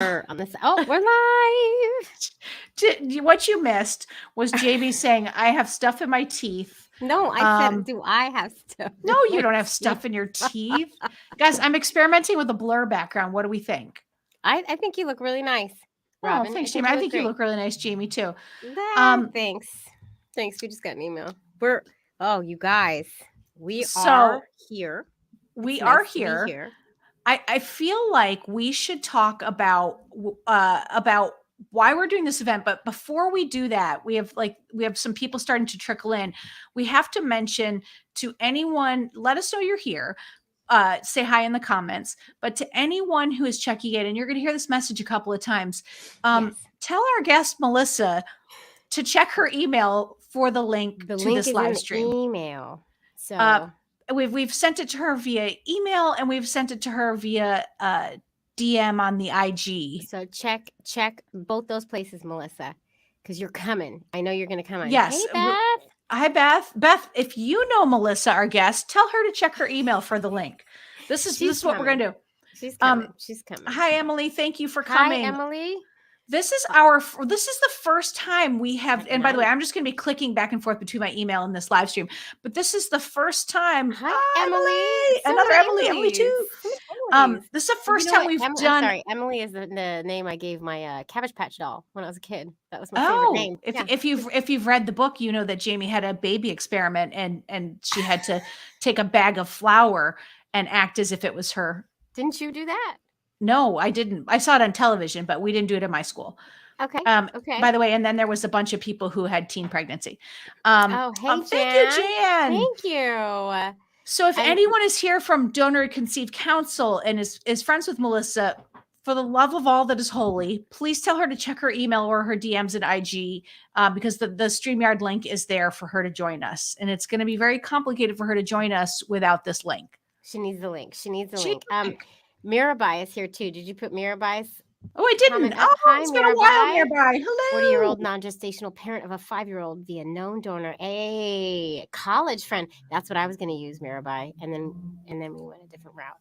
On this. Oh, we're live. What you missed was JB saying, I have stuff in my teeth. No, I said, do I have stuff? No, you don't have stuff in your teeth. Guys, I'm experimenting with a blur background. What do we think? I think you look really nice, Robin. Oh, thanks, Jamie. I think you look really nice, Jamie, too. Thanks. Thanks. We just got an email. You guys, we are here. We are here. I feel like we should talk about why we're doing this event. But before we do that, we have some people starting to trickle in. We have to mention to anyone, let us know you're here. Say hi in the comments. But to anyone who is checking in, and you're going to hear this message a couple of times, tell our guest Melissa to check her email for the link to this live stream. Email. So we've sent it to her via email, and we've sent it to her via DM on the IG. So check both those places, Melissa, because you're coming. I know you're going to come on. Yes. Hey, Beth. Hi, Beth. Beth, if you know Melissa, our guest, tell her to check her email for the link. This is what we're going to do. She's coming. She's coming. Hi, Emily. Thank you for coming. Hi, Emily. This is the first time we have, and by the way, I'm just going to be clicking back and forth between my email and this live stream, but this is the first time. Hi, Emily. Another Emily too. This is the first time we've done. I'm sorry, Emily is the name I gave my Cabbage Patch doll when I was a kid. That was my favorite name. If you've read the book, you know that Jamie had a baby experiment, and she had to take a bag of flour and act as if it was her. Didn't you do that? No, I didn't. I saw it on television, but we didn't do it in my school. Okay. Okay. By the way, and then there was a bunch of people who had teen pregnancy. Hey, Jan. Thank you, Jan. Thank you. So if anyone is here from Donor Conceived Council and is friends with Melissa, for the love of all that is holy, please tell her to check her email or her DMs at IG because the StreamYard link is there for her to join us. And it's going to be very complicated for her to join us without this link. She needs the link. Mirabai is here too. Did you put Mirabai's? Oh, I didn't. Hi, it's been a while, Mirabai. Hello. 40-year-old non-gestational parent of a 5-year-old via known donor. A college friend. That's what I was going to use, Mirabai. And then we went a different route.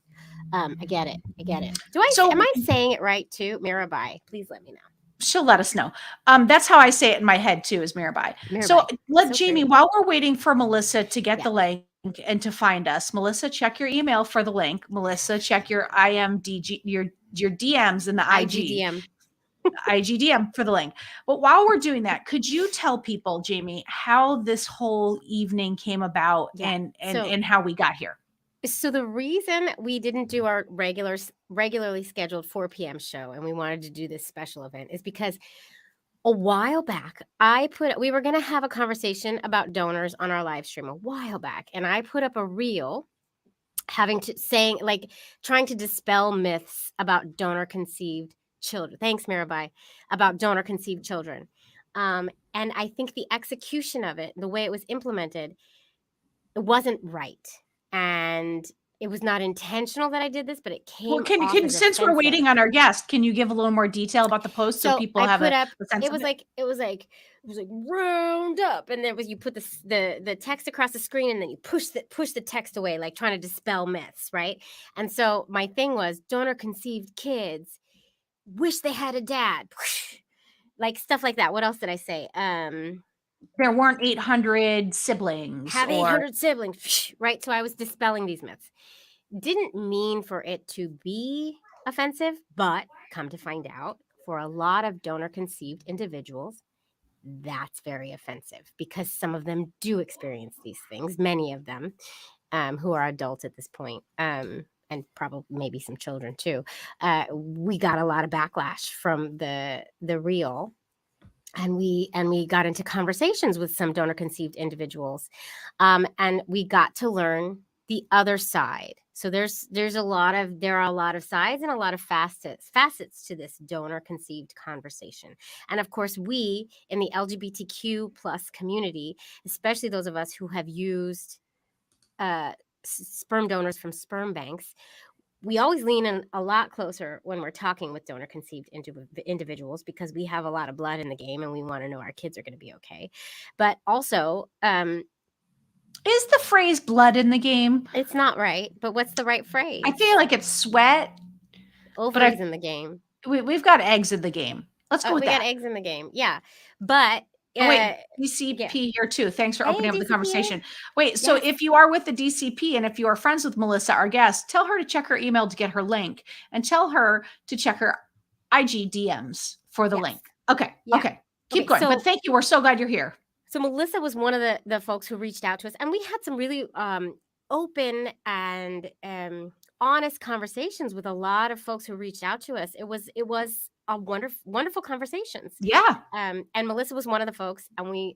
I get it. Am I saying it right too? Mirabai. Please let me know. She'll let us know. That's how I say it in my head too, is Mirabai. So let Jamie, while we're waiting for Melissa to get the link and to find us, Melissa, check your email for the link. Melissa, check your IMDG, your DMs in the IGDM. IGDM for the link. But while we're doing that, could you tell people, Jamie, how this whole evening came about and how we got here? So the reason we didn't do our regularly scheduled 4 p.m. show and we wanted to do this special event is because a while back, we were going to have a conversation about donors on our live stream a while back. And I put up a reel trying to dispel myths about donor conceived children. Thanks, Mirabai, about donor conceived children. And I think the execution of it, the way it was implemented, it wasn't right. And it was not intentional that I did this, but it came. Well, since we're waiting on our guest, can you give a little more detail about the post so people have a sense? It was like round up, and you put the text across the screen, and then you push the text away, like trying to dispel myths, right? And so my thing was donor conceived kids wish they had a dad, like stuff like that. What else did I say? There weren't 800 siblings. 800 siblings, right? So I was dispelling these myths. Didn't mean for it to be offensive, but come to find out, for a lot of donor-conceived individuals, that's very offensive because some of them do experience these things, many of them who are adults at this point, and probably maybe some children too. We got a lot of backlash from the reel. And we got into conversations with some donor-conceived individuals, and we got to learn the other side. So there are a lot of sides and a lot of facets to this donor-conceived conversation. And of course, we in the LGBTQ plus community, especially those of us who have used sperm donors from sperm banks, we always lean in a lot closer when we're talking with donor-conceived individuals because we have a lot of blood in the game and we want to know our kids are going to be okay. But also, is the phrase blood in the game? It's not right, but what's the right phrase? I feel like it's sweat. Ovaries in the game. we've got eggs in the game. Let's go with We got that. eggs in the game. Yeah. But Oh, wait, yeah. DCP here too. Thanks for Hey, opening up the DCPA. conversation. Wait, so Yes. if you are with the DCP and if you are friends with Melissa, our guest, tell her to check her email to get her link and tell her to check her IG DMs for the Yes. link. Okay. Yeah. Okay. Keep Okay, going. so But thank you. We're so glad you're here. So Melissa was one of the folks who reached out to us, and we had some really open and honest conversations with a lot of folks who reached out to us. It was a wonderful conversations. Yeah. And Melissa was one of the folks, and we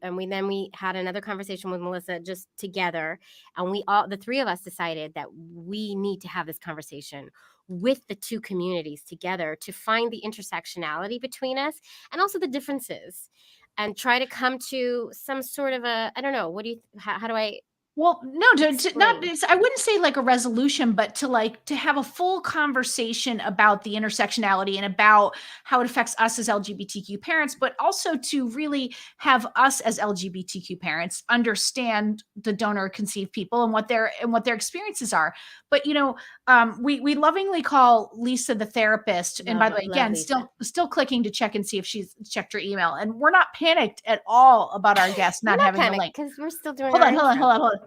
had another conversation with Melissa just together, and the three of us decided that we need to have this conversation with the two communities together to find the intersectionality between us and also the differences, and try to come to some sort of a, I don't know, what do you, how do I Well, no, to not, explain? I wouldn't say like a resolution, but to have a full conversation about the intersectionality and about how it affects us as LGBTQ parents, but also to really have us as LGBTQ parents understand the donor conceived people and what their experiences are. But we lovingly call Lisa the therapist. And by the way, Love again, Lisa. still clicking to check and see if she's checked her email. And we're not panicked at all about our guests We're not not having the panicked link. because we're still doing Hold our on, hold on, intro. hold on, hold on.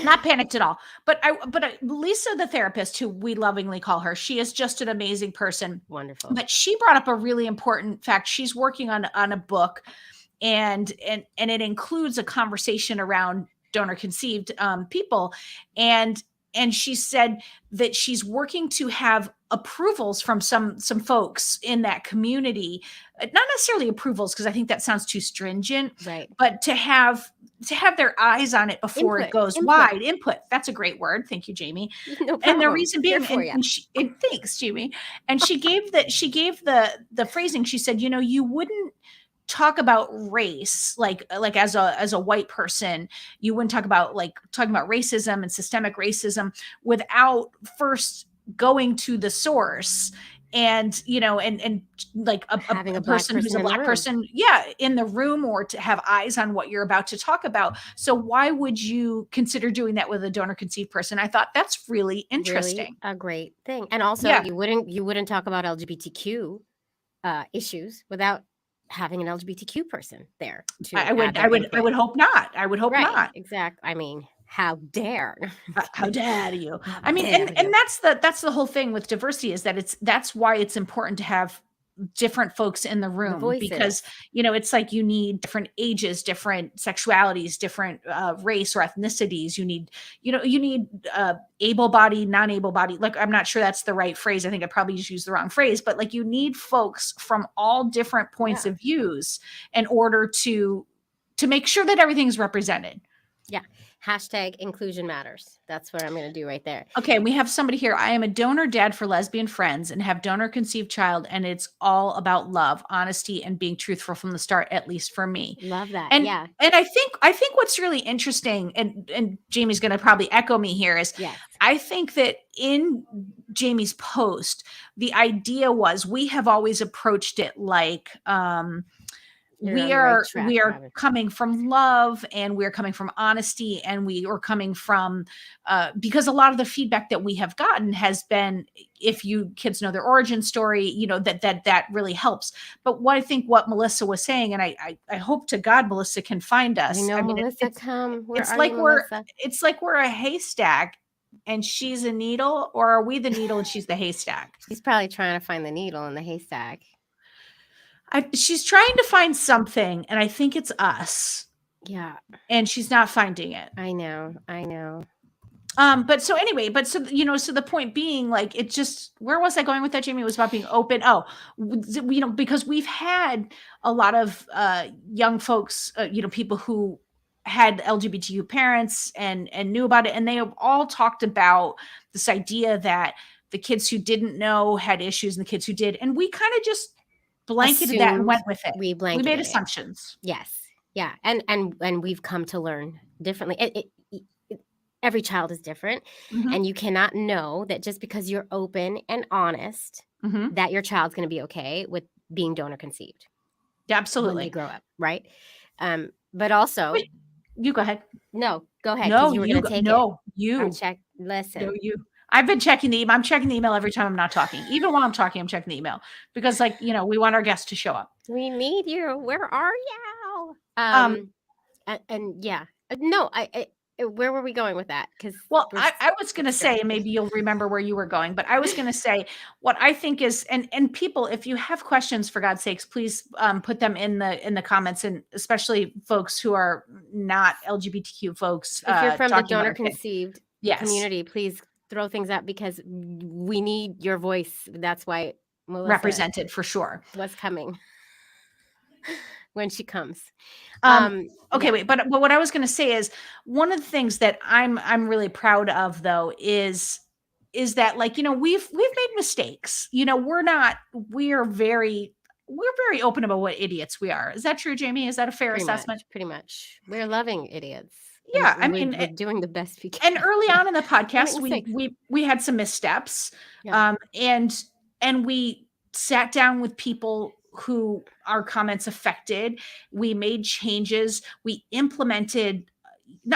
Not panicked at all. But Lisa, the therapist, who we lovingly call her, she is just an amazing person. Wonderful. But she brought up a really important fact. She's working on a book, and it includes a conversation around donor conceived people, and she said that she's working to have approvals from some folks in that community, not necessarily approvals because I think that sounds too stringent, Right. but to have their eyes on it before it goes wide. Input, that's a great word, thank you, Jamie. No And the problem. reason Here being, for ya. thanks, Jamie. And she gave the phrasing. She said, you wouldn't talk about race like as a white person. You wouldn't talk about talking about racism and systemic racism without first going to the source, and like Having a a black person who's a person in the black room. person, yeah, in the room, or to have eyes on what you're about to talk about. So why would you consider doing that with a donor conceived person? I thought that's really interesting. Really a great thing. And also, Yeah. you wouldn't talk about LGBTQ issues without having an LGBTQ person there to I add would their input. hope not. I would hope Right. not. Exactly. I mean, how dare? How dare you? How I mean, dare and you? that's the whole thing with diversity, is that that's why it's important to have different folks in the The room, because voices. it's like you need different ages, different sexualities, different race or ethnicities. You need able-bodied, non-able-bodied. Like, I'm not sure that's the right phrase. I think I probably just used the wrong phrase, but like you need folks from all different points Yeah. of views in order to make sure that everything's represented. Yeah. Hashtag inclusion matters. That's what I'm going to do right there. Okay, we have somebody here. I am a donor dad for lesbian friends and have donor conceived child, and it's all about love, honesty, and being truthful from the start, at least for me. Love that. And Yeah. and I think what's really interesting, and Jamie's going to probably echo me here, is Yes. I think that in Jamie's post, the idea was we have always approached it like we are coming from love, and we're coming from honesty, and we are coming from because a lot of the feedback that we have gotten has been, if you kids know their origin story, that really helps. But what Melissa was saying, and I hope to God Melissa can find us. I know, mean, Melissa, come. Where it's are like you, Melissa? it's like we're a haystack and she's a needle, or are we the needle and she's the haystack? She's probably trying to find the needle in the haystack. She's trying to find something, and I think it's us. Yeah. And she's not finding it. I know. But so the point being, like, it just, where was I going with that, Jamie? It was about being open. Because we've had a lot of young folks, people who had LGBTQ parents and knew about it, and they have all talked about this idea that the kids who didn't know had issues and the kids who did, and we kind of just blanketed that and went with it. We made assumptions. Yes. Yeah. And we've come to learn differently. Every child is different. Mm-hmm. And you cannot know that just because you're open and honest, mm-hmm. that your child's going to be okay with being donor conceived. Yeah, absolutely. When they grow up. Right. But also. Wait, you go ahead. No, go ahead. No, you were going to take it. No, you. Listen. No, you. I've been checking the email. I'm checking the email every time I'm not talking. Even while I'm talking, I'm checking the email because, like, we want our guests to show up. We need you. Where are you? Um, And yeah, no, where were we going with that? Because well, we're I was going to say, and distracted. maybe you'll remember where you were going, but I was going to say what I think is, and people, if you have questions, for God's sakes, please put them in the comments, and especially folks who are not LGBTQ folks If you're from the talking about donor our kids. conceived Yes, community, please throw things up because we need your voice. That's why Melissa represented for sure. was coming when she comes. Okay, Yeah, wait, but what I was going to say is one of the things that I'm really proud of though is that, like, we've made mistakes. We're very open about what idiots we are. Is that true, Jamie? Is that a fair pretty assessment? much, pretty much. We're loving idiots, and Yeah, I mean, we're doing the best we and can. early on in the We make podcast, we mistakes. we had some missteps, Yeah, and we sat down with people who our comments affected. We made changes. We implemented.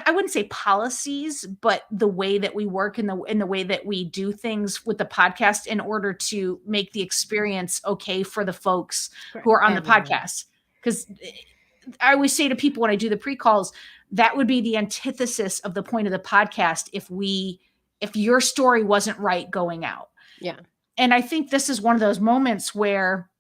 I wouldn't say policies, but the way that we work and the way that we do things with the podcast in order to make the experience okay for the folks for who are on the everyone. podcast. Because I always say to people when I do the pre-calls, that would be the antithesis of the point of the podcast if your story wasn't right going out. Yeah. And I think this is one of those moments where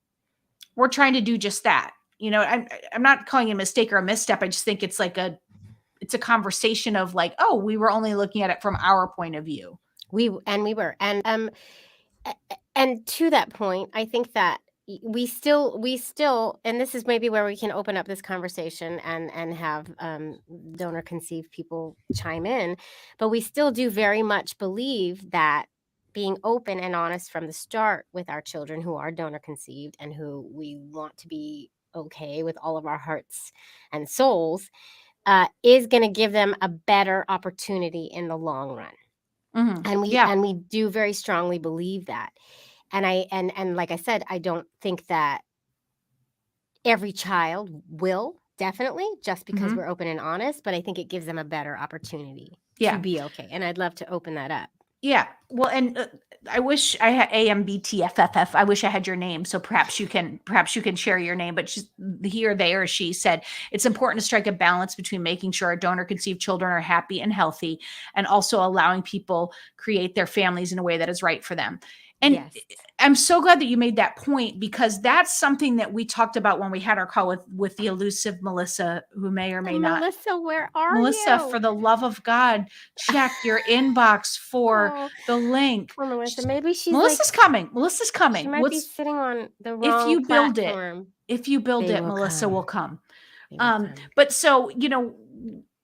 we're trying to do just that. I'm not calling it a mistake or a misstep. I just think it's a conversation of, like, oh, we were only looking at it from our point of view. We were, and to that point, I think that we still, and this is maybe where we can open up this conversation and have donor conceived people chime in, but we still do very much believe that being open and honest from the start with our children who are donor conceived and who we want to be okay with all of our hearts and souls is going to give them a better opportunity in the long run. Mm-hmm. And Yeah. we do very strongly believe that. And and like I said, I don't think that every child will, definitely, just because Mm-hmm. we're open and honest, but I think it gives them a better opportunity to Yeah. be okay. And I'd love to open that up. Yeah. Well, and I wish I had AMBTFFF. I wish I had your name, so perhaps you can share your name. But he or they or she said it's important to strike a balance between making sure our donor conceived children are happy and healthy, and also allowing people create their families in a way that is right for them. And Yes. I'm so glad that you made that point, because that's something that we talked about when we had our call with the elusive Melissa, who may or may not. Melissa, where are Melissa, you? for the love of God, check your inbox for Oh, the link. poor Melissa. Maybe she's Melissa's coming. Melissa's she coming. might be sitting on the If wrong you build it, platform. Melissa come. will come. They will come. But so,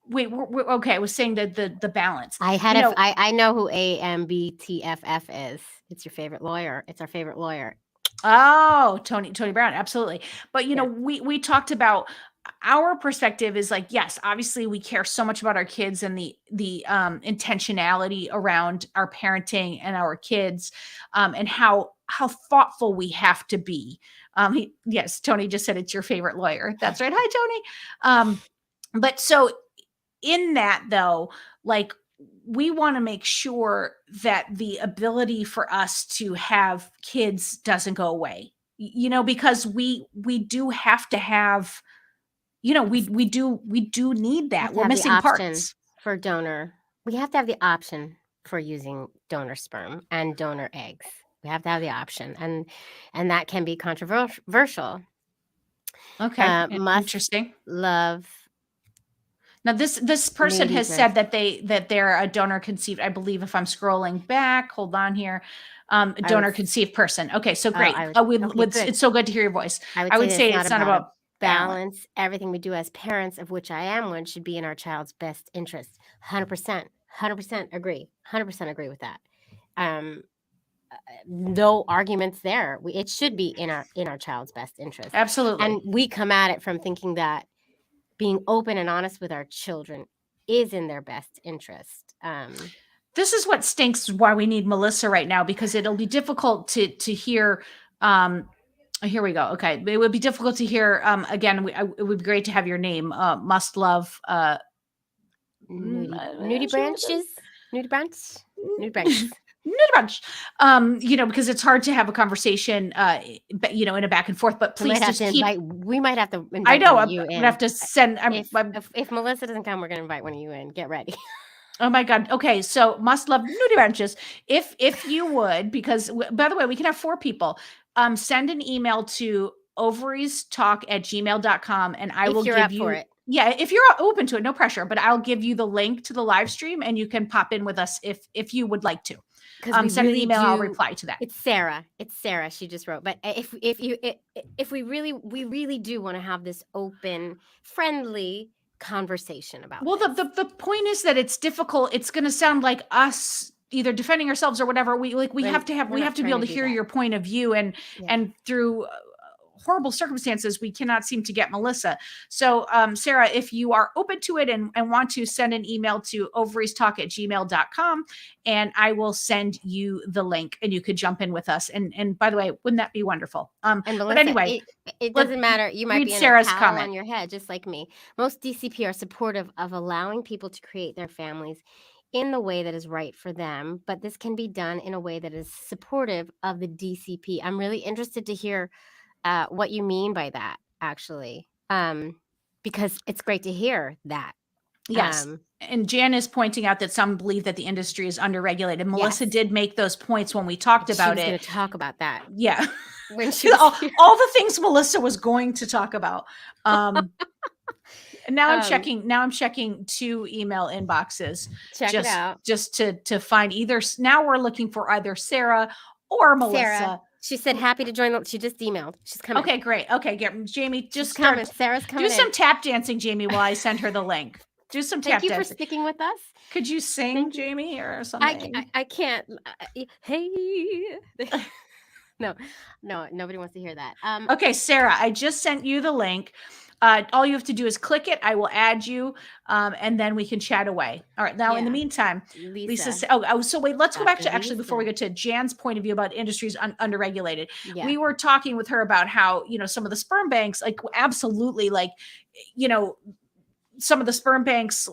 wait, we're okay. I was saying that the balance. I know who AMBTFF is. It's your favorite lawyer. It's our favorite lawyer. Oh, Tony Brown, absolutely. But Yeah. we talked about our perspective is, like, yes, obviously we care so much about our kids and the intentionality around our parenting and our kids, and how thoughtful we have to be. Yes, Tony just said it's your favorite lawyer. That's right. Hi, Tony. But so in that, though, like, we want to make sure that the ability for us to have kids doesn't go away, because we do have to have, we do need that. We're missing parts for donor. We have to have the option for using donor sperm and donor eggs. We have to have the option, and that can be controversial. Okay. Must Interesting. love. Now this person has said that they're a donor conceived. I believe, if I'm scrolling back, hold on here. A donor conceived person. Okay, so great. It's so good to hear your voice. I would say it's not about balance. Everything we do as parents, of which I am one, should be in our child's best interest. 100%. 100% agree. 100% agree with that. No arguments there. It should be in our child's best interest. Absolutely. And we come at it from thinking that being open and honest with our children is in their best interest. This is what stinks, why we need Melissa right now, because it'll be difficult to hear. Here we go. Okay. It would be difficult to hear. Again, it would be great to have your name. Must love. Nudie branches. Nudie branches. because it's hard to have a conversation, in a back and forth. But We might please have just to keep. invite. We might have to I invite know one of I'm you gonna have in. to send. I'm If Melissa doesn't come, we're gonna invite one of you in. Get ready. Oh my God. Okay. So must love nudie ranches. If you would, because by the way, we can have 4 people. Send an email to ovariestalk@gmail.com and I will If you're give up for you, it, yeah, if you're open to it, no pressure, but I'll give you the link to the live stream and you can pop in with us if you would like to. because we Send an really email, I'll do. reply to that. It's Sarah. It's Sarah. She just wrote. But if we really do want to have this open, friendly conversation about Well, this. the point is that it's difficult. It's going to sound like us either defending ourselves or whatever. We We're have to we're not be able trying to to do hear that. your point of view, and Yeah. through horrible circumstances, we cannot seem to get Melissa. So, Sarah, if you are open to it and want to send an email to ovariestalk@gmail.com, and I will send you the link and you could jump in with us. And by the way, wouldn't that be wonderful? And But Melissa, anyway, it let doesn't matter. You might read be in a Sarah's towel comment. on your head, just like me. Most DCP are supportive of allowing people to create their families in the way that is right for them, but this can be done in a way that is supportive of the DCP. I'm really interested to hear what you mean by that, actually, because it's great to hear that. Yes. And Jan is pointing out that some believe that the industry is underregulated. Melissa Yes. did make those points when we talked She about was going it. to talk about that Yeah. when she was here. all the things Melissa was going to talk about. And now I'm checking 2 email inboxes Check it out. just to find either. Now we're looking for either Sarah or Melissa. Sarah. She said happy to join. She just emailed. She's coming. Okay, great. Okay, Jamie, just She's coming. Sarah's coming. Do some tap dancing, Jamie, while I send her the link. Do some tap dancing. Thank you for sticking with us. Could you sing, Jamie, or something? I can't. Hey. No, nobody wants to hear that. Okay, Sarah, I just sent you the link. All you have to do is click it. I will add you, and then we can chat away. All right. Now, in the meantime, Lisa. So wait. Let's go back to actually before we get to Jan's point of view about industries underregulated. Yeah. We were talking with her about how some of the sperm banks, like absolutely, like some of the sperm banks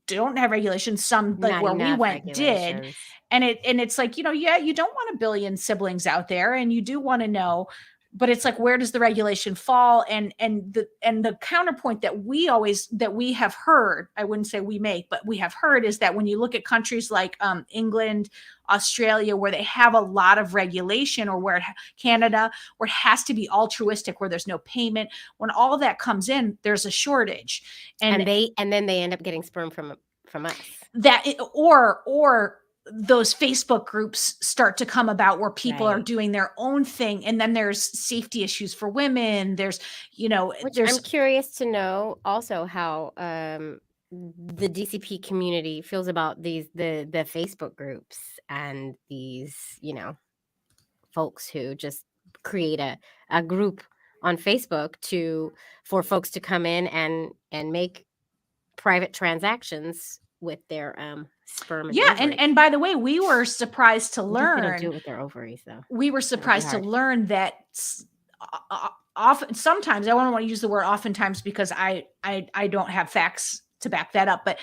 don't have regulations. Some like where we went did. And it's like, yeah, you don't want 1 billion siblings out there and you do want to know, but it's like, where does the regulation fall? And the counterpoint that we have heard, I wouldn't say we make, but we have heard is that when you look at countries like England, Australia, where they have a lot of regulation, or where Canada, where it has to be altruistic, where there's no payment, when all of that comes in, there's a shortage. And then they end up getting sperm from us. Or those Facebook groups start to come about where people are doing their own thing. And then there's safety issues for women. There's, I'm curious to know also how the DCP community feels about the Facebook groups and these, folks who just create a group on Facebook for folks to come in and make private transactions with their sperm and ovaries. And by the way, we were surprised to learn they don't do it with their ovaries, though. We were surprised to learn that often, sometimes, I don't want to use the word oftentimes because I don't have facts to back that up, but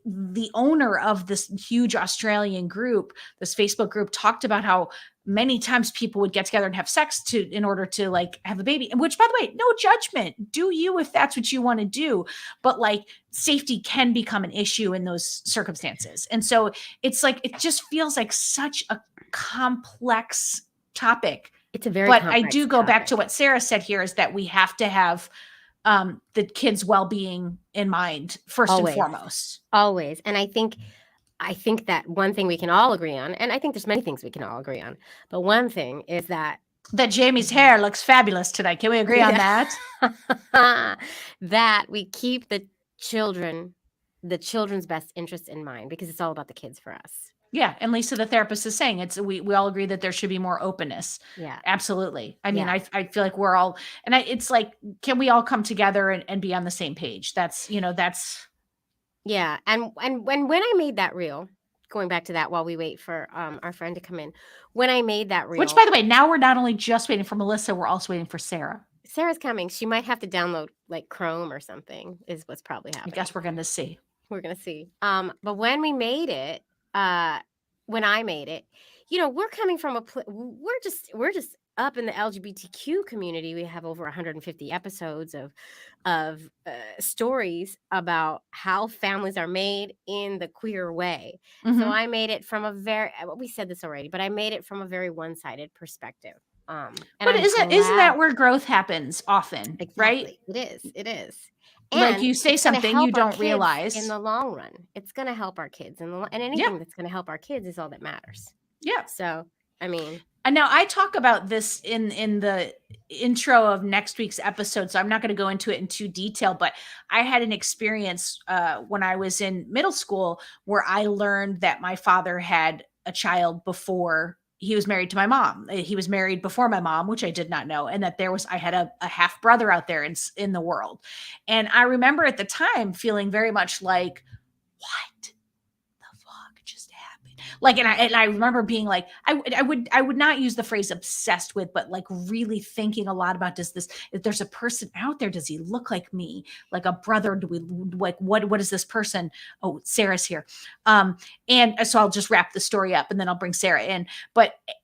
the owner of this huge Australian group, this Facebook group, talked about how many times people would get together and have sex in order to like have a baby, which, by the way, no judgment, do you if that's what you want to do, but like safety can become an issue in those circumstances. And so it's like, it just feels like such a complex topic. It's a very but I do go back to what Sarah said here, is that we have to have the kids' well-being in mind first and foremost. Always. And I think that one thing we can all agree on, and I think there's many things we can all agree on, but one thing is that Jamie's hair looks fabulous today. Can we agree on that? That we keep the children's best interest in mind, because it's all about the kids for us. Yeah. And Lisa, the therapist, is saying we all agree that there should be more openness. Yeah, absolutely. I mean, I feel like we're all, and it's like, can we all come together and be on the same page? That's. Yeah. And when I made that reel, going back to that while we wait for our friend to come in, when I made that reel, which, by the way, now we're not only just waiting for Melissa, we're also waiting for Sarah. Sarah's coming. She might have to download like Chrome or something, is what's probably happening. I guess we're going to see. But when we made it, when I made it, we're coming from we're just up in the LGBTQ community. We have over 150 episodes of stories about how families are made in the queer way. So Mm-hmm. I made it from a very we said this already, but I made it from a very one-sided perspective. And But I'm isn't glad. that where growth happens often, right? Exactly. It is. It is. Like And you say it's going to something you help our don't kids in realize. the long run. It's going to help our kids and Yeah. anything that's going to help our kids is all that matters. Yeah. So, I mean, And now I talk about this in the intro of next week's episode, so I'm not going to go into it in too detail. But I had an experience when I was in middle school where I learned that my father had a child before he was married to my mom. He was married before my mom, which I did not know, and that I had a half brother out there in the world. And I remember at the time feeling very much like, what the fuck just happened? Like, and I remember being like, I would not use the phrase obsessed with, but like really thinking a lot about, if there's a person out there, does he look like me, like a brother? Do we like what is this person? Oh, Sarah's here. And so I'll just wrap the story up and then I'll bring Sarah in.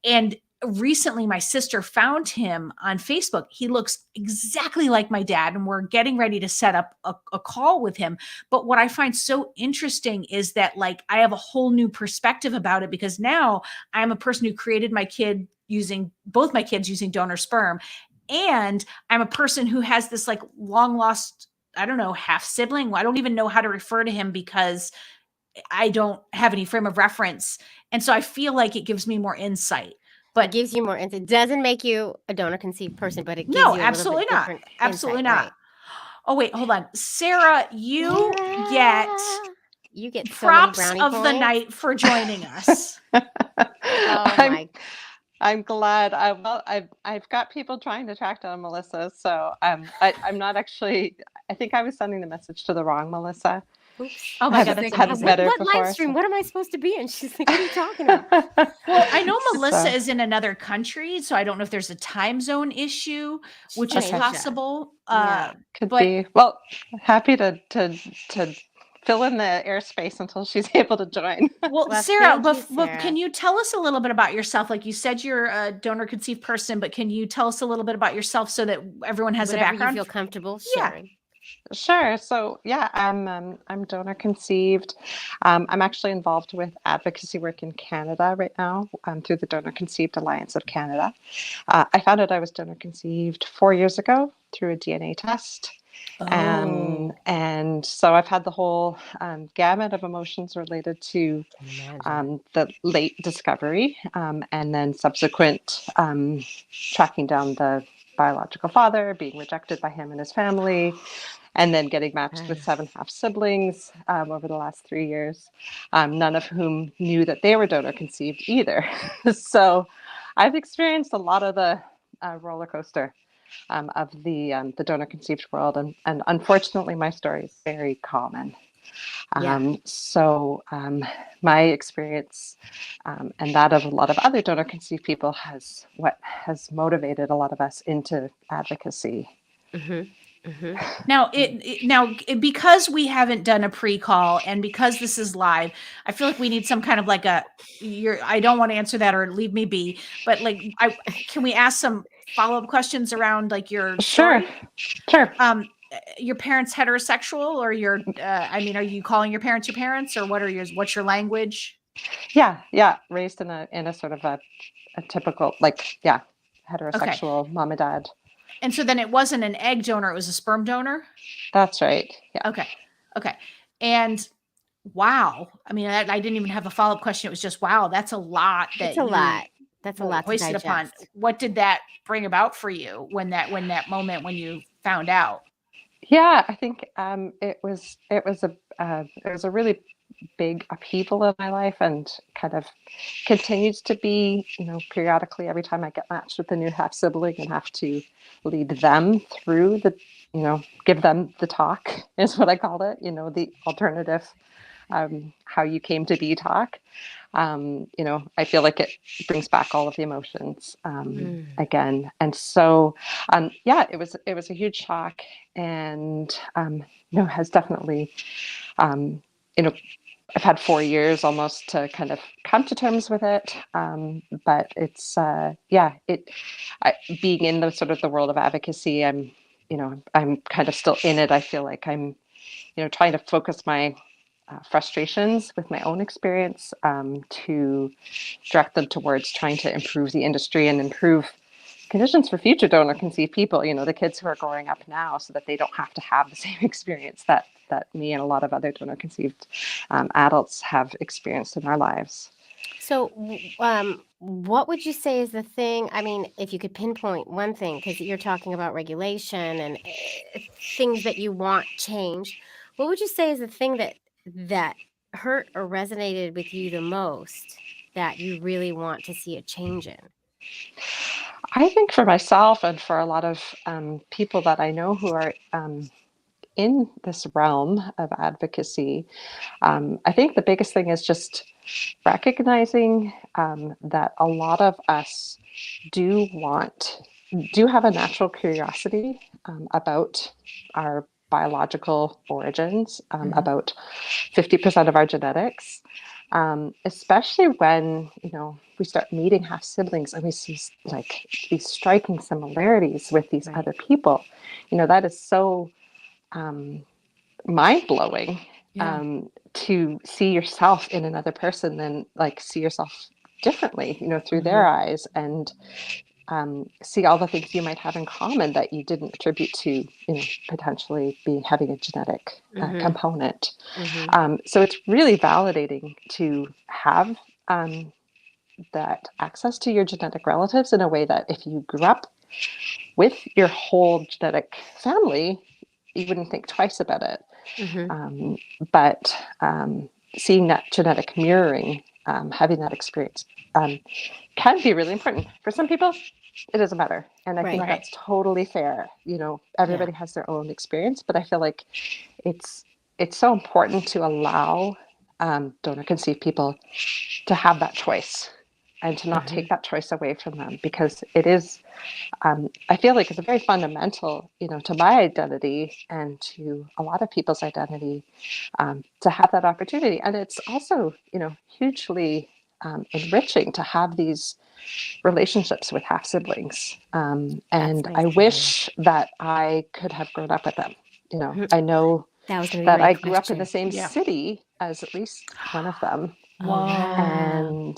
And recently my sister found him on Facebook. He looks exactly like my dad, and we're getting ready to set up a call with him. But what I find so interesting is that like I have a whole new perspective about it, because now I'm a person who created my kid using both my kids using donor sperm. And I'm a person who has this like long lost, I don't know, half sibling. I don't even know how to refer to him because I don't have any frame of reference. And so I feel like it gives me more insight. it But gives you more insight. It doesn't make you a donor conceived person, but it gives no, you a little absolutely bit not. different Absolutely insight, not. right? Oh, wait, hold on. Sarah, you get Sarah, you get so many props brownie of the points. night for joining us. Oh I'm my. I'm glad. I've got people trying to track down Melissa, so I'm not actually. I think I was sending the message to the wrong Melissa. Oops. Oh I my God, She's that's haven't like, hadn't amazing. met her what live before, stream? so. What am I supposed to be in? She's like, what are you talking about? Well, I know Melissa So, is in another country, so I don't know if there's a time zone issue, which In is okay, Asia. possible. Yeah. could But be. Well, happy to fill in the airspace until she's able to join. well, Well, Sarah, thank you, can Sarah. you tell us a little bit about yourself? Like you said, you're a donor conceived person, but can you tell us a little bit about yourself so that everyone has a Whatever you background? feel comfortable Yeah. sharing. Sure. So yeah, I'm donor conceived. I'm actually involved with advocacy work in Canada right now through the Donor Conceived Alliance of Canada. I found out I was donor conceived 4 years ago through a DNA test. Oh. And so I've had the whole gamut of emotions related to Can imagine. the late discovery and then subsequent tracking down the biological father, being rejected by him and his family, and then getting matched with 7 half siblings over the last 3 years, none of whom knew that they were donor conceived either. So I've experienced a lot of the roller coaster of the donor conceived world. And unfortunately, my story is very common. Yeah. So my experience and that of a lot of other donor conceived people has motivated a lot of us into advocacy. Mm-hmm. Mm-hmm. Now, because we haven't done a pre-call and because this is live, I feel like we need some kind of like I don't want to answer that or leave me be, but like, can we ask some follow-up questions around like your Sure, story? sure. Your parents heterosexual, or I mean, are you calling your parents, or what's your language? Yeah. Raised in a sort of a typical, like, yeah, Okay. heterosexual mom and dad. And so then it wasn't an egg donor, it was a sperm donor? That's right. Yeah. Okay. Okay. And wow. I mean, I didn't even have a follow-up question. It was just, wow, that's a lot It's that a you lot. That's a were lot to hoisted upon. digest. What did that bring about for you when that moment when you found out? Yeah, I think it was a really big upheaval in my life, and kind of continues to be, periodically every time I get matched with a new half sibling and have to lead them through give them the talk is what I call it, the alternative, how you came to be talk. I feel like it brings back all of the emotions again. And so, yeah, it was a huge shock, and has definitely, um, you know, I've had 4 years almost to kind of come to terms with it. But it's, being in the sort of the world of advocacy, I'm kind of still in it. I feel like I'm, trying to focus my frustrations with my own experience, to direct them towards trying to improve the industry and improve conditions for future donor conceived people, the kids who are growing up now, so that they don't have to have the same experience that me and a lot of other donor conceived adults have experienced in our lives. So, what would you say is the thing? I mean, if you could pinpoint one thing, because you're talking about regulation and things that you want changed, what would you say is the thing that hurt or resonated with you the most that you really want to see a change in? I think for myself and for a lot of people that I know who are in this realm of advocacy, I think the biggest thing is just recognizing that a lot of us do have a natural curiosity about our biological origins, about 50% of our genetics, especially when, we start meeting half siblings and we see like these striking similarities with these other people. That is so mind blowing. To see yourself in another person, then like see yourself differently, through their eyes, and see all the things you might have in common that you didn't attribute to, potentially having a genetic component. So it's really validating to have that access to your genetic relatives in a way that if you grew up with your whole genetic family, you wouldn't think twice about it. But seeing that genetic mirroring, having that experience, can be really important. For some people, it doesn't matter. And I think that's totally fair. Everybody has their own experience, but I feel like it's so important to allow donor conceived people to have that choice and to not take that choice away from them, because it is, I feel like it's a very fundamental, to my identity and to a lot of people's identity, to have that opportunity. And it's also, hugely enriching to have these relationships with half siblings. And nice I wish that I could have grown up with them. I know that was going to be that my I grew up in question. the same city as at least one of them. Wow. And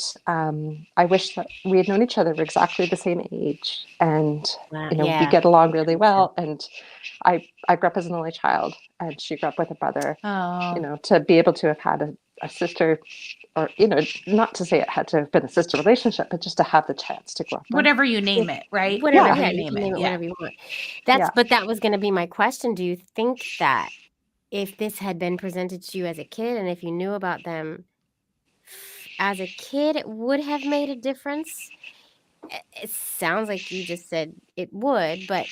I wish that we had known each other. We're exactly the same age, and Wow. we Yeah. get along really well. And I grew up as an only child, and she grew up with a brother. To be able to have had a sister, or not to say it had to have been a sister relationship, but just to have the chance to grow up. Whatever you name it, right? Whatever, Whatever you can name it whatever you want. Yeah. But that was going to be my question. Do you think that if this had been presented to you as a kid, and if you knew about them as a kid, it would have made a difference? It sounds like you just said it would, but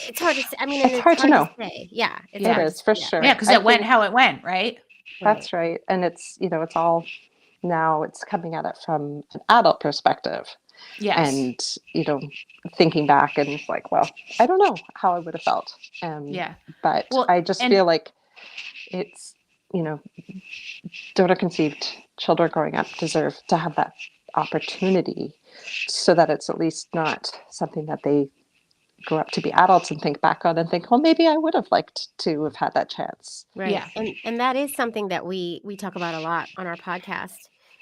it's hard to say. I mean, and It's it's hard to know. say. Yeah, it's It hard is to for say. sure. Yeah, because it went how it went, right? That's right. And it's, it's all, now it's coming at it from an adult perspective. Yes. And, thinking back, and it's like, well, I don't know how I would have felt. But I just feel like it's, donor conceived children growing up deserve to have that opportunity, so that it's at least not something that they grow up to be adults and think back on and think, well, maybe I would have liked to have had that chance. Right. Yeah. And that is something that we talk about a lot on our podcast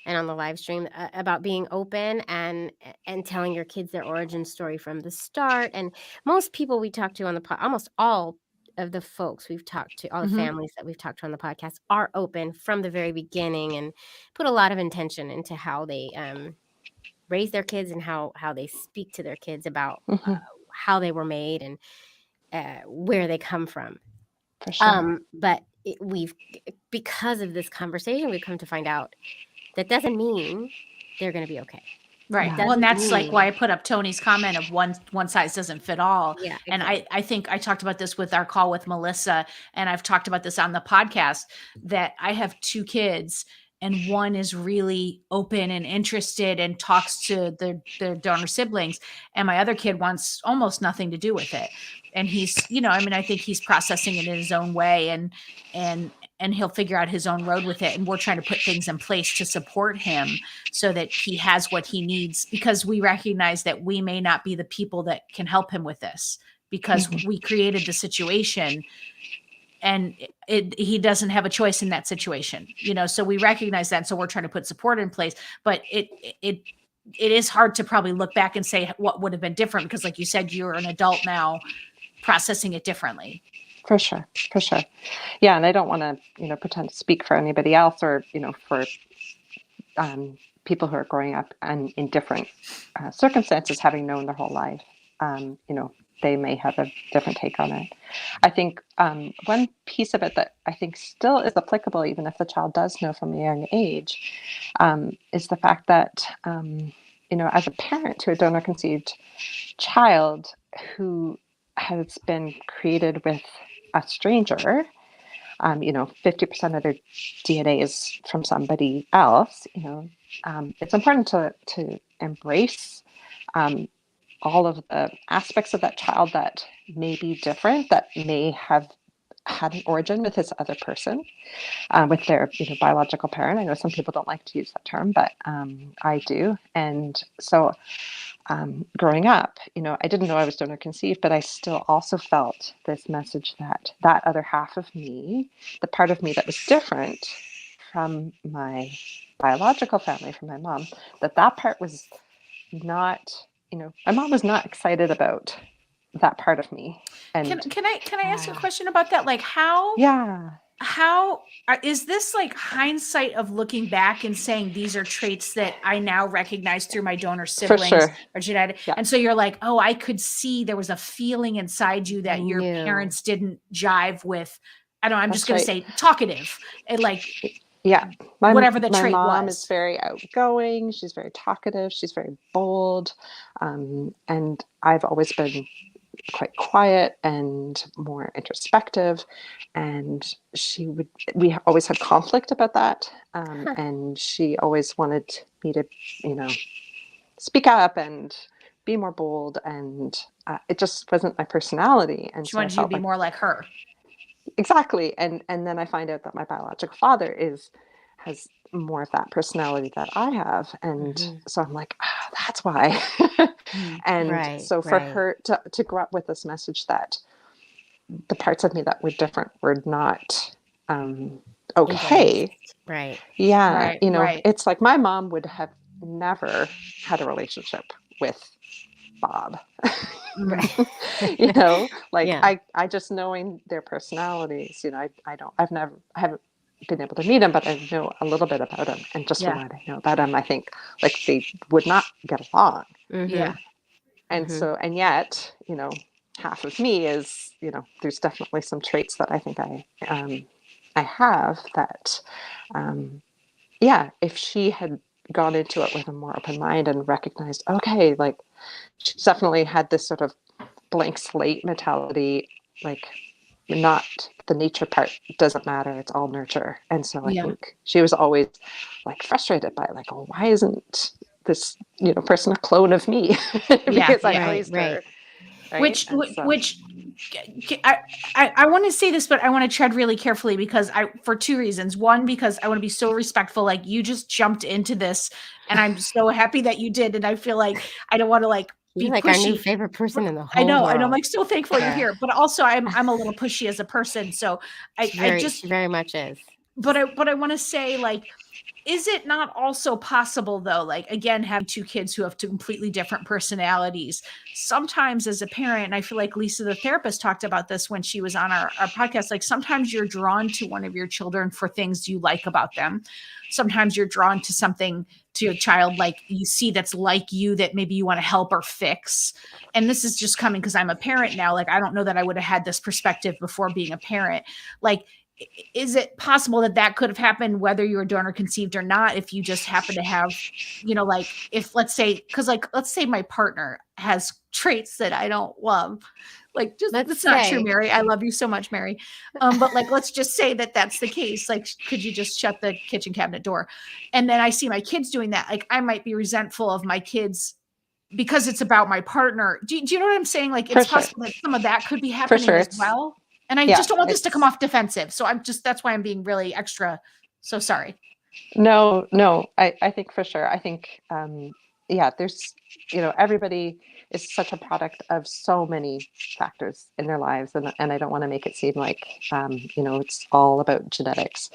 and on the live stream, about being open and telling your kids their origin story from the start. And most people we talk to on the almost all of the folks we've talked to, all the families that we've talked to on the podcast, are open from the very beginning and put a lot of intention into how they raise their kids and how they speak to their kids about how they were made and where they come from. For sure. But because of this conversation, we've come to find out that doesn't mean they're going to be okay. Right. Well, and that's like why I put up Tony's comment of one size doesn't fit all. Yeah, exactly. And I think I talked about this with our call with Melissa, and I've talked about this on the podcast, that I have 2 kids, and one is really open and interested and talks to their donor siblings, and my other kid wants almost nothing to do with it. And he's, I mean, I think he's processing it in his own way, and he'll figure out his own road with it. And we're trying to put things in place to support him so that he has what he needs, because we recognize that we may not be the people that can help him with this, because we created the situation, and he doesn't have a choice in that situation, so we recognize that. And so we're trying to put support in place, but it is hard to probably look back and say what would have been different, because like you said, you're an adult now processing it differently. For sure. Yeah. And I don't want to, pretend to speak for anybody else, or, for people who are growing up and in different circumstances, having known their whole life. They may have a different take on it. I think one piece of it that I think still is applicable, even if the child does know from a young age, is the fact that, as a parent to a donor conceived child who has been created with a stranger, 50% of their DNA is from somebody else, it's important to embrace all of the aspects of that child that may be different, that may have had an origin with his other person, with their biological parent. I know some people don't like to use that term, but I do. And so growing up, I didn't know I was donor conceived, but I still also felt this message that that other half of me, the part of me that was different from my biological family, from my mom, that part was not, my mom was not excited about that part of me. And can I ask a question about that? Like how is this like hindsight of looking back and saying these are traits that I now recognize through my donor siblings or genetic? Yeah. And so you're like, oh, I could see there was a feeling inside you that your parents didn't jive with. I don't know, I'm just going to say talkative, and like, yeah, whatever the trait was. My mom is very outgoing. She's very talkative. She's very bold. And I've always been quite quiet and more introspective. And we always had conflict about that. And she always wanted me to, speak up and be more bold. And it just wasn't my personality. And she wanted you to be more like her. Exactly. And then I find out that my biological father has more of that personality that I have. And so I'm like, that's why. And so for her to grow up with this message that the parts of me that were different were not okay. Right. Yeah. It's like my mom would have never had a relationship with Bob. Right. I just knowing their personalities, I haven't been able to meet them, but I know a little bit about them. And just from what I know about them, I think like they would not get along. Yeah. And so, and yet, half of me is, there's definitely some traits that I think I have that, if she had gone into it with a more open mind and recognized, okay, like she's definitely had this sort of blank slate mentality, like not the nature part doesn't matter, it's all nurture. And so I think she was always like frustrated by like, oh, why isn't this person a clone of me? Because I raised her. Right? Which I want to say this, but I want to tread really carefully because for two reasons. One, because I want to be so respectful. Like you just jumped into this, and I'm so happy that you did. And I feel like I don't want to like be You're like pushy. our new favorite person in the whole I know, world. and I'm like so thankful you're here. But also, I'm a little pushy as a person, so she very much is. But I want to say like. Is it not also possible though, like again, have two kids who have two completely different personalities? Sometimes as a parent, and I feel like Lisa, the therapist, talked about this when she was on our podcast, like sometimes you're drawn to one of your children for things you like about them. Sometimes you're drawn to something to a child like you see that's like you that maybe you want to help or fix. And this is just coming because I'm a parent now. Like, I don't know that I would have had this perspective before being a parent. Like, is it possible that that could have happened whether you were donor conceived or not, if you just happen to have, like if let's say my partner has traits that I don't love, like just that's not true, Mary. I love you so much, Mary. But like let's just say that that's the case. Like, could you just shut the kitchen cabinet door? And then I see my kids doing that. Like I might be resentful of my kids because it's about my partner. Do you know what I'm saying? Like it's possible that some of that could be happening as well. And I just don't want this to come off defensive. So that's why I'm being really extra. So sorry. No, I think for sure. I think, there's, everybody is such a product of so many factors in their lives. And I don't want to make it seem like, it's all about genetics.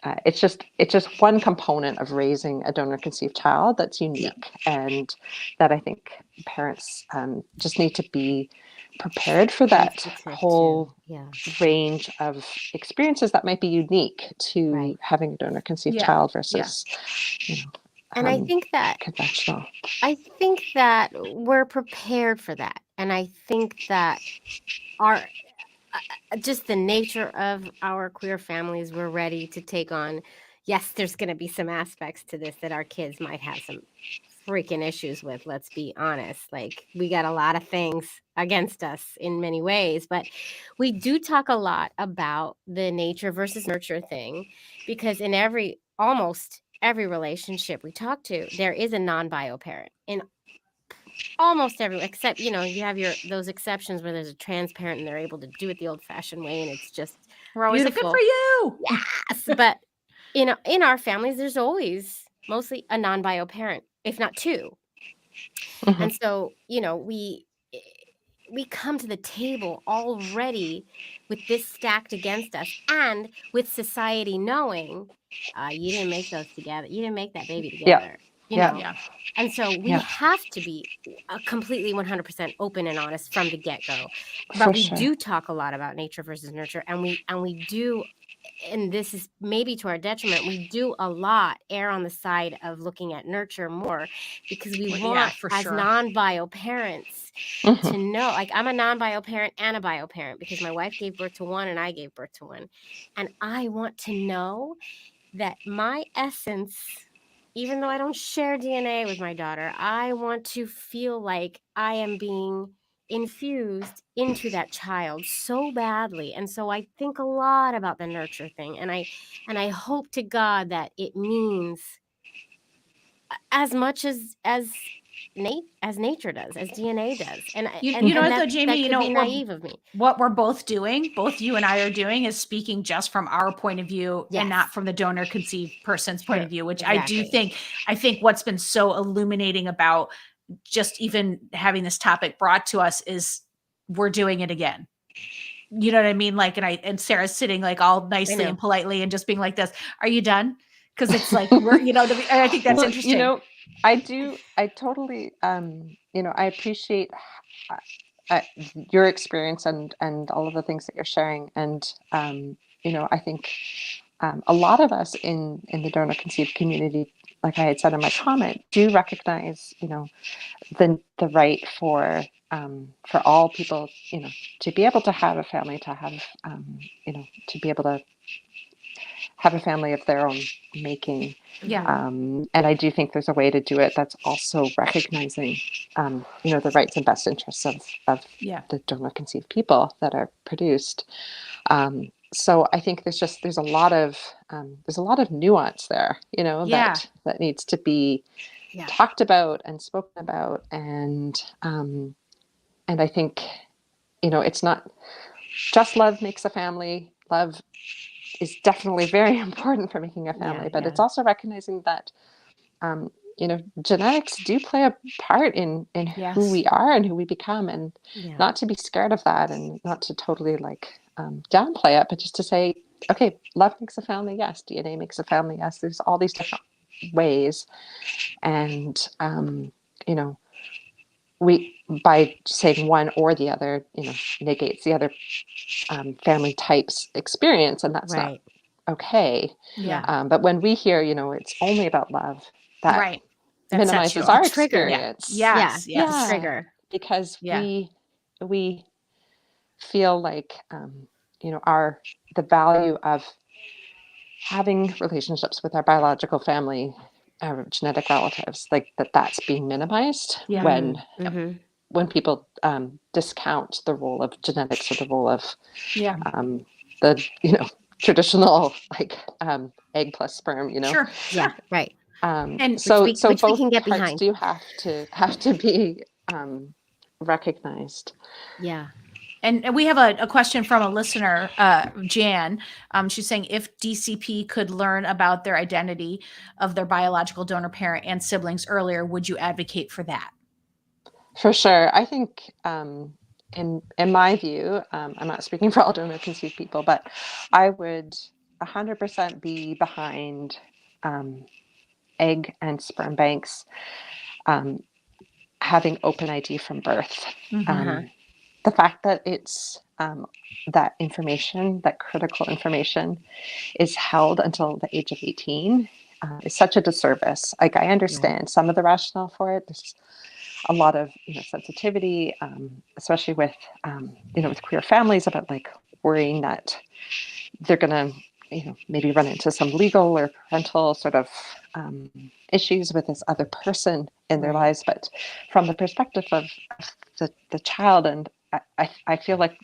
It's just one component of raising a donor conceived child that's unique, and that I think parents just need to be prepared for that whole range of experiences that might be unique to having a donor conceived child versus and I think that conventional. I think that we're prepared for that, and I think that our just the nature of our queer families, we're ready to take on. Yes, there's going to be some aspects to this that our kids might have some freaking issues with. Let's be honest. Like, we got a lot of things against us in many ways, but we do talk a lot about the nature versus nurture thing, because in almost every relationship we talk to, there is a non-bio parent in almost everyone, except you have those exceptions where there's a trans parent and they're able to do it the old-fashioned way, and it's just we're always beautiful. Like, good for you. Yes, but in our families, there's always mostly a non-bio parent, if not two. Mm-hmm. And so we come to the table already with this stacked against us, and with society knowing you didn't make those together, you didn't make that baby together. Yeah. And so we have to be completely 100% open and honest from the get-go. But we do talk a lot about nature versus nurture, and we do, and this is maybe to our detriment, we do a lot err on the side of looking at nurture more, because we want as non-bio parents to know, like I'm a non-bio parent and a bio parent because my wife gave birth to one and I gave birth to one. And I want to know that my essence, even though I don't share DNA with my daughter, I want to feel like I am being infused into that child so badly. And so I think a lot about the nurture thing, and I hope to God that it means as much as nature does, as DNA does. And though, Jamie, that could be naive of me. What we're both doing, both you and I are doing, is speaking just from our point of view and not from the donor conceived person's point of view, which I think what's been so illuminating about just even having this topic brought to us is we're doing it again. You know what I mean? Like, and Sarah's sitting like all nicely and politely and just being like this, are you done? Because it's like, we're, I think that's interesting. I totally, I appreciate your experience and all of the things that you're sharing. And, I think a lot of us in the donor conceived community, like I had said in my comment, do recognize, the right for all people, to be able to have a family, to have, to be able to have a family of their own making. And I do think there's a way to do it that's also recognizing, the rights and best interests of the donor conceived people that are produced. So I think there's a lot of nuance there, that needs to be talked about and spoken about. And I think, it's not just love makes a family. Love is definitely very important for making a family, but it's also recognizing that, genetics do play a part in who we are and who we become, and not to be scared of that, and not to totally downplay it, but just to say, okay, love makes a family. Yes. DNA makes a family. Yes. There's all these different ways. And, we, by saying one or the other, negates the other family type's experience, and that's not okay. But when we hear, it's only about love, that minimizes our experience. Yes. Trigger. Because we feel like the value of having relationships with our biological family, our genetic relatives, like that's being minimized Yeah. when people discount the role of genetics or the role of Yeah. the traditional egg plus sperm. Sure. Yeah, right. And So which we both can get parts behind. do have to be recognized. Yeah. And we have a question from a listener, Jan. She's saying, if DCP could learn about their identity of their biological donor parent and siblings earlier, would you advocate for that? For sure. I think in my view, I'm not speaking for all donor conceived people, but I would 100% be behind egg and sperm banks having open ID from birth. The fact that it's that information, that critical information, is held until the age of 18 is such a disservice. Like, I understand some of the rationale for it. There's a lot of sensitivity, especially with with queer families, about like worrying that they're gonna maybe run into some legal or parental sort of issues with this other person in their lives. But from the perspective of the child, and I feel like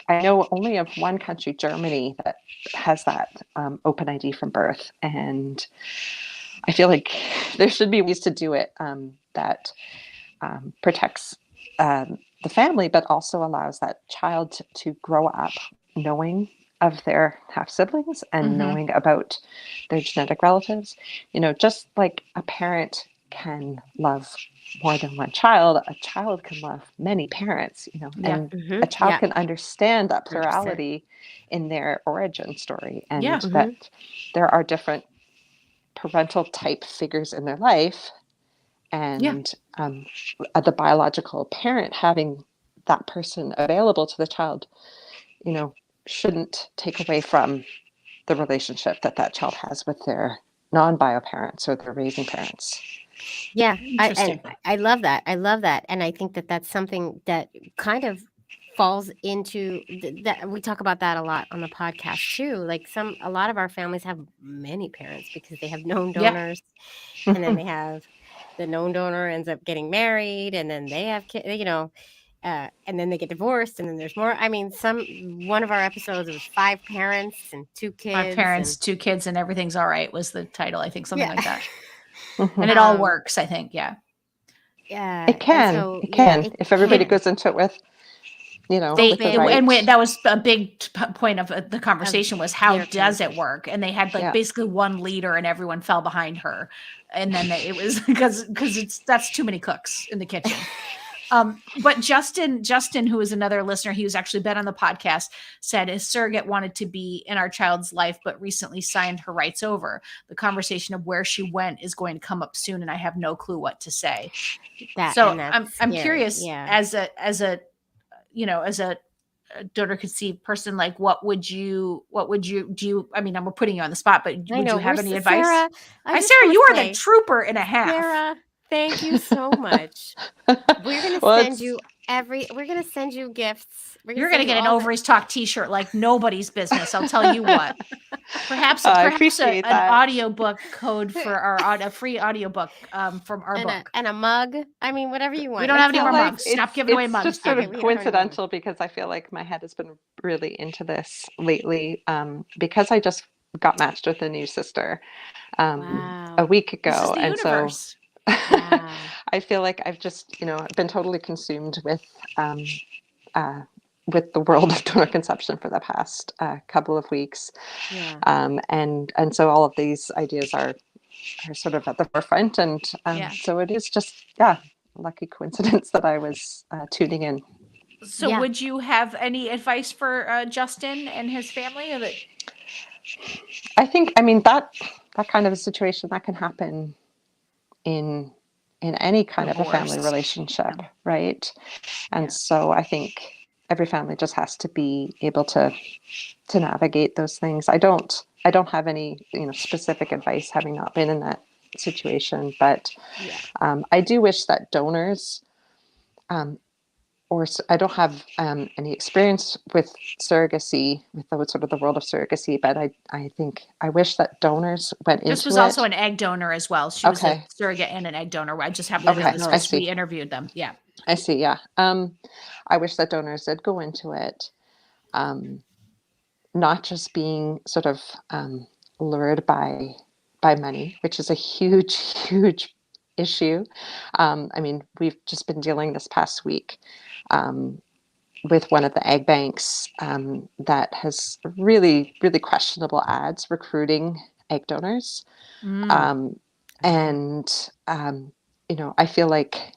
I know only of one country, Germany, that has that open ID from birth, and I feel like there should be ways to do it that protects the family, but also allows that child to grow up knowing of their half siblings and knowing about their genetic relatives. Just like a parent can love more than one child, a child can love many parents, and a child can understand that 100%. plurality in their origin story, and Yeah. that there are different parental type figures in their life, and the biological parent having that person available to the child, shouldn't take away from the relationship that child has with their non-bio parents or their raising parents. Yeah, Interesting. I love that. I love that, and I think that that's something that kind of falls into that. We talk about that a lot on the podcast too. Like, a lot of our families have many parents because they have known donors, and then they have the known donor ends up getting married, and then they have kids. And then they get divorced, and then there's more. I mean, one of our episodes, it was 5 parents and 2 kids. 5 parents, and 2 kids, and everything's all right was the title. I think something like that. Mhm. And it all works, I think. Yeah. Yeah. It can. So, it can if everybody can. goes into it with And that was a big point of the conversation, was how their does it work? And they had basically one leader and everyone fell behind her. And then it was because that's too many cooks in the kitchen. But Justin, who is another listener, he was actually been on the podcast, said his surrogate wanted to be in our child's life, but recently signed her rights over. The conversation of where she went is going to come up soon, and I have no clue what to say. I'm curious, as a donor conceived person, like what would you do? I mean, I'm putting you on the spot, but would you have any advice? Sarah, Sarah, you are the trooper and a half. Sarah, thank you so much. We're gonna send you we're gonna send you gifts. You're gonna get an Ovaries Talk T-shirt like nobody's business. I'll tell you what. Perhaps an audiobook code for a free audiobook from our book. And a mug. I mean, whatever you want. We don't have any more mugs. Stop giving away mugs. It's just sort of coincidental because I feel like my head has been really into this lately, because I just got matched with a new sister a week ago. This is the universe. I feel like I've just, been totally consumed with the world of donor conception for the past couple of weeks. And so all of these ideas are sort of at the forefront. And so it is just, lucky coincidence that I was tuning in. So would you have any advice for Justin and his family? I think, that kind of a situation that can happen in any kind of a family relationship, right? And so I think every family just has to be able to navigate those things. I don't have any specific advice, having not been in that situation, but I do wish that donors I don't have any experience with surrogacy, with the sort of the world of surrogacy, but I think I wish that donors went This was into also it. an egg donor as well. She was a Okay. surrogate and an egg donor. I just have, we know Okay. this I because we see. interviewed them. Yeah. I see. Yeah. I wish that donors did go into it, um, not just being sort of lured by money, which is a huge, huge issue. I mean, we've just been dealing this past week um, with one of the egg banks that has really, really questionable ads recruiting egg donors. Mm. Um, and, I feel like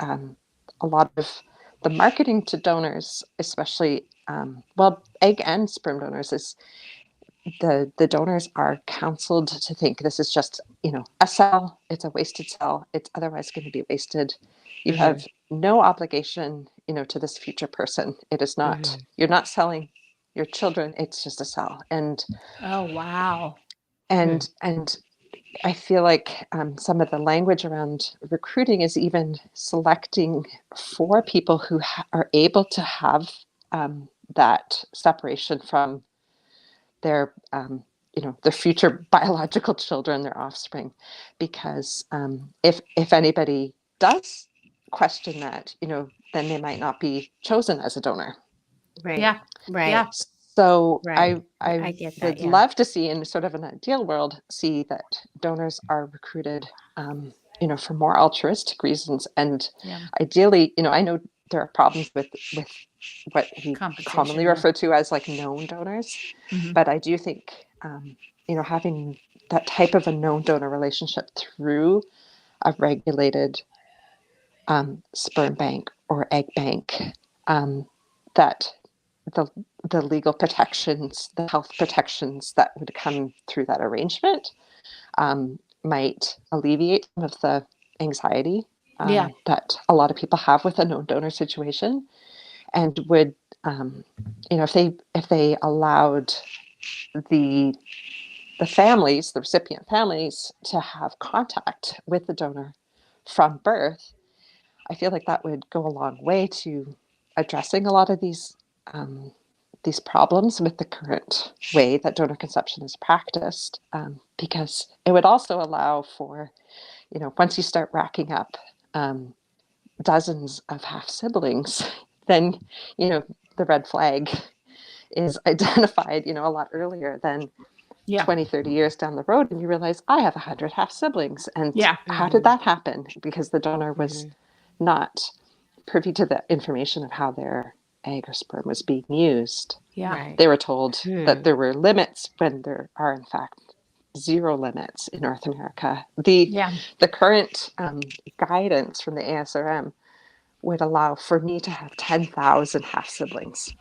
a lot of the marketing to donors, especially, egg and sperm donors, is the donors are counseled to think this is just, a cell, it's a wasted cell, it's otherwise going to be wasted. You have no obligation, to this future person. It is not, you're not selling your children, it's just a cell. Oh, wow. And I feel like some of the language around recruiting is even selecting for people who are able to have that separation from their their future biological children, their offspring, because if anybody does question that, then they might not be chosen as a donor. Right. Yeah. Right. Yeah. So Right. I I get that. would Yeah. love to see, in sort of an ideal world, see that donors are recruited, for more altruistic reasons, and Yeah. ideally, I know there are problems with what we Compensation, commonly yeah. refer to as like known donors, Mhm. but I do think, having that type of a known donor relationship through a regulated sperm bank or egg bank, that the the legal protections, the health protections that would come through that arrangement might alleviate some of the anxiety Yeah. that a lot of people have with a known donor situation, and would, if they allowed the families, the recipient families, to have contact with the donor from birth, I feel like that would go a long way to addressing a lot of these problems with the current way that donor conception is practiced, because it would also allow for, once you start racking up dozens of half siblings, then, the red flag is identified, a lot earlier than Yeah. 20, 30 years down the road, and you realize I have 100 half siblings. And Yeah. how did that happen? Because the donor was Mm-hmm. not privy to the information of how their egg or sperm was being used. Yeah. Right. They were told that there were limits when there are, in fact, zero limits in North America. Yeah. The current guidance from the ASRM would allow for me to have 10,000 half siblings.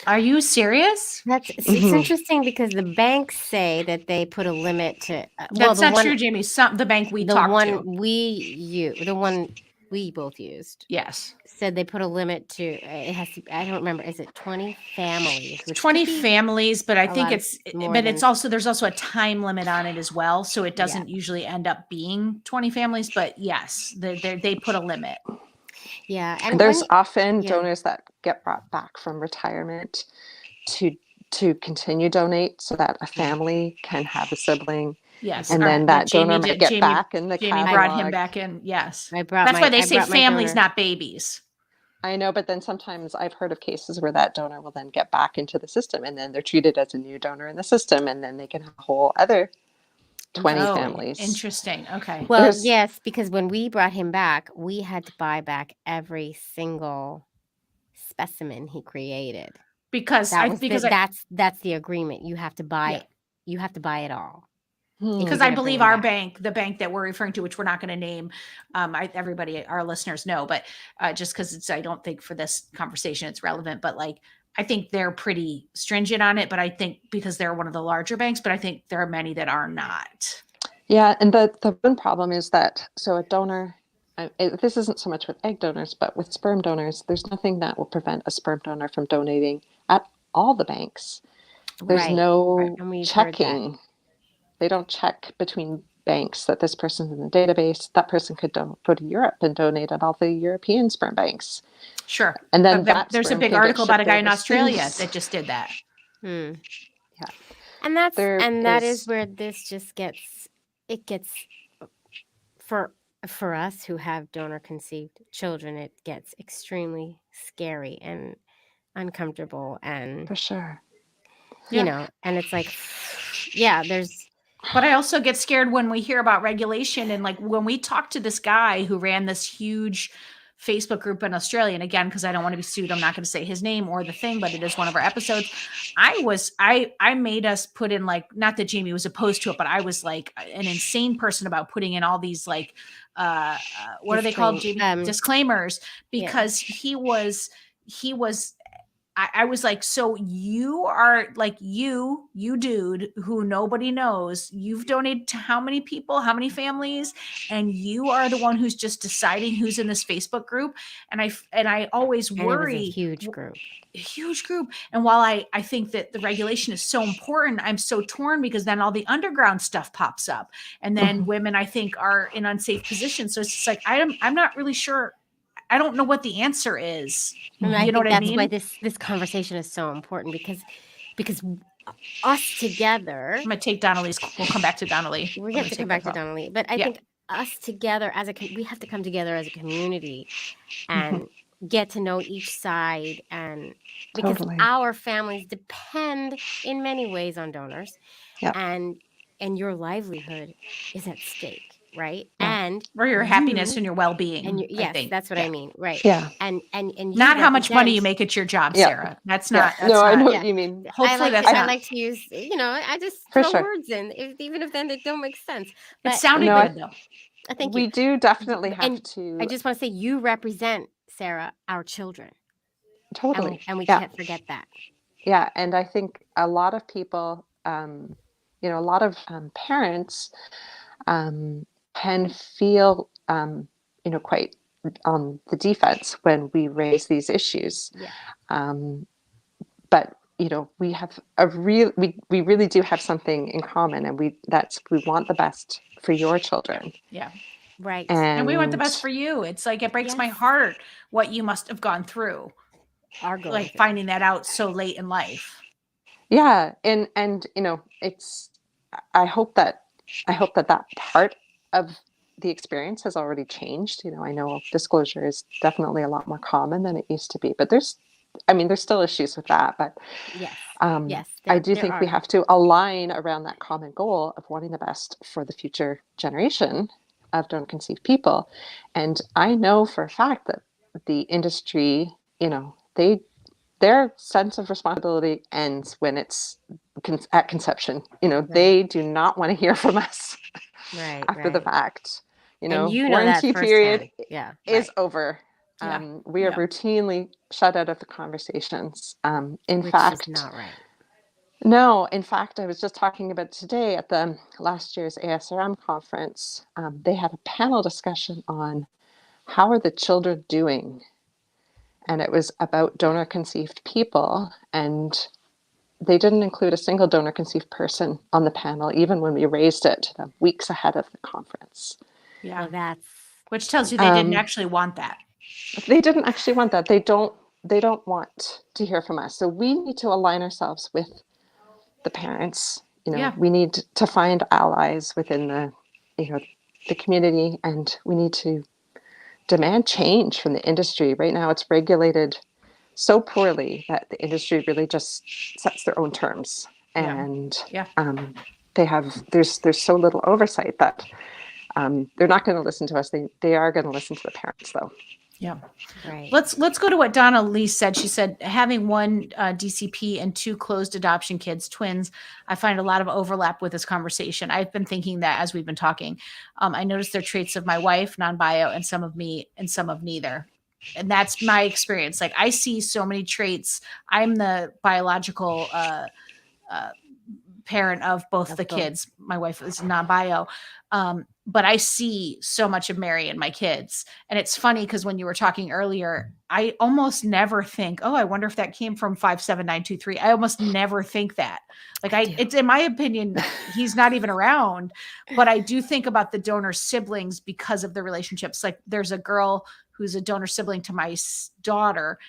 Are you serious? It's Mhm. interesting because the banks say that they put a limit to That's not true, Jamie. The bank we talked to. the one we both used Yes. said they put a limit to it has to, I don't remember, is it 20 families, which 20 could be families, but I a think lot it's more but than it's also there's also a time limit on it as well, so it yeah. doesn't usually end up being 20 families, but yes, they put a limit. Yeah, And there's often yeah. donors that get brought back from retirement to continue donate so that a family can have a sibling. Yes. And then Yeah, that donor might get back in the Jamie catalog. brought him back in. Yes. I brought That's why they I say brought my families, donor. not babies. I know, but then sometimes I've heard of cases where that donor will then get back into the system, and then they're treated as a new donor in the system, and then they can have a whole other 20 Oh, families. interesting. Okay. Well, yes, because when we brought him back, we had to buy back every single specimen he created. Because that's the agreement. You have to buy Yeah. you have to buy it all. Because I believe our bank, the bank that we're referring to, which we're not going to name, everybody, our listeners know, but just because I don't think for this conversation it's relevant, but like, I think they're pretty stringent on it, but I think because they're one of the larger banks, but I think there are many that are not. Yeah, and the one problem is that, so a donor, this isn't so much with egg donors, but with sperm donors, there's nothing that will prevent a sperm donor from donating at all the banks. There's Right. no And we've heard that. checking. They don't check between banks that this person's in the database. That person could go to Europe and donate at all the European sperm banks. Sure. And then There's a big article about a guy in Australia that just did that. Yeah. And that is where this just gets for us who have donor conceived children, it gets extremely scary and uncomfortable, and for sure. You know, and it's like, yeah, there's. But I also get scared when we hear about regulation, and like when we talk to this guy who ran this huge Facebook group in Australia, and again, because I don't want to be sued, I'm not going to say his name or the thing, but it is one of our episodes. I made us put in, like, not that Jamie was opposed to it, but I was like an insane person about putting in all these, like, what are they called, Jamie? Disclaimers, because he was I was like, so you are like, you dude who nobody knows, you've donated to how many people, how many families, and you are the one who's just deciding who's in this Facebook group. And I always worry. It was a huge group. And while I think that the regulation is so important, I'm so torn, because then all the underground stuff pops up, and then women, I think, are in unsafe positions. So it's just like, I'm not really sure. I don't know what the answer is. And I think that's why this conversation is so important, because us together. I'm gonna take Donnelly's. We'll come back to Donnelly. We have to come back to Donnelly, but I think us together we have to come together as a community and get to know each side, and because our families depend in many ways on donors, and your livelihood is at stake. Right. And or your happiness and your well-being. And yes, that's what I mean. Right. Yeah. And not how much money you make at your job, Sarah. That's not. That's I know what you mean. Hopefully I like to use, I just throw words in, even if then they don't make sense. But it sounded good though. I think we do definitely have to. I just want to say, you represent, Sarah, our children. Totally. And we can't forget that. Yeah. And I think a lot of people, a lot of parents, can feel, quite on the defense when we raise these issues. Yeah. But we have we really do have something in common, and we want the best for your children. Yeah. Right. And we want the best for you. It's like, it breaks my heart what you must have gone through. Finding that out so late in life. Yeah. And it's, I hope that part of the experience has already changed. I know disclosure is definitely a lot more common than it used to be, but there's still issues with that. But yes, I do think we have to align around that common goal of wanting the best for the future generation of donor conceived people. And I know for a fact that the industry, their sense of responsibility ends when it's at conception. They do not want to hear from us after the fact. Warranty period is over. We are routinely shut out of the conversations. Which fact, is not right. No, in fact, I was just talking about today at the last year's ASRM conference. They had a panel discussion on how are the children doing, and it was about donor conceived people, and they didn't include a single donor conceived person on the panel, even when we raised it weeks ahead of the conference. Yeah, well, which tells you they didn't actually want that. They didn't actually want that. They don't want to hear from us. So we need to align ourselves with the parents. We need to find allies within the community, and we need to demand change from the industry. Right now, it's regulated so poorly that the industry really just sets their own terms, and there's so little oversight that they're not going to listen to us. They are going to listen to the parents, though. Yeah. Right. Let's go to what Donna Lee said. She said, having one DCP and two closed adoption kids, twins, I find a lot of overlap with this conversation. I've been thinking that as we've been talking. I noticed there are traits of my wife, non-bio, and some of me, and some of neither. And that's my experience. Like, I see so many traits. I'm the biological parent of both the kids. My wife is non-bio. but I see so much of Mary in my kids. And it's funny because when you were talking earlier, I almost never think, oh, I wonder if that came from 57923. I almost never think that. Like it's in my opinion, he's not even around, but I do think about the donor siblings because of the relationships. Like there's a girl who's a donor sibling to my daughter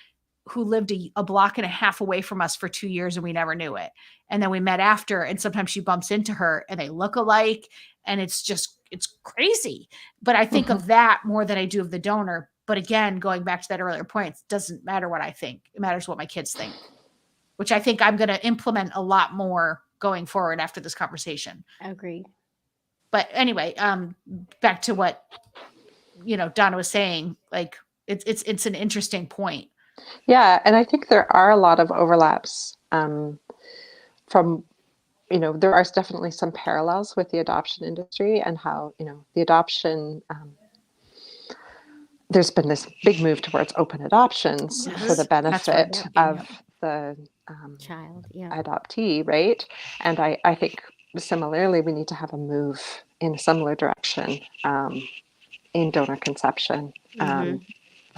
who lived a block and a half away from us for 2 years and we never knew it. And then we met after, and sometimes she bumps into her and they look alike, and it's crazy. But I think of that more than I do of the donor. But again, going back to that earlier point, it doesn't matter what I think. It matters what my kids think, which I think I'm going to implement a lot more going forward after this conversation. Agreed. But anyway, back to what, Donna was saying, like it's an interesting point. Yeah, and I think there are a lot of overlaps from, there are definitely some parallels with the adoption industry and how, the adoption, there's been this big move towards open adoptions for the benefit of the child, adoptee, right? And I think similarly, we need to have a move in a similar direction in donor conception.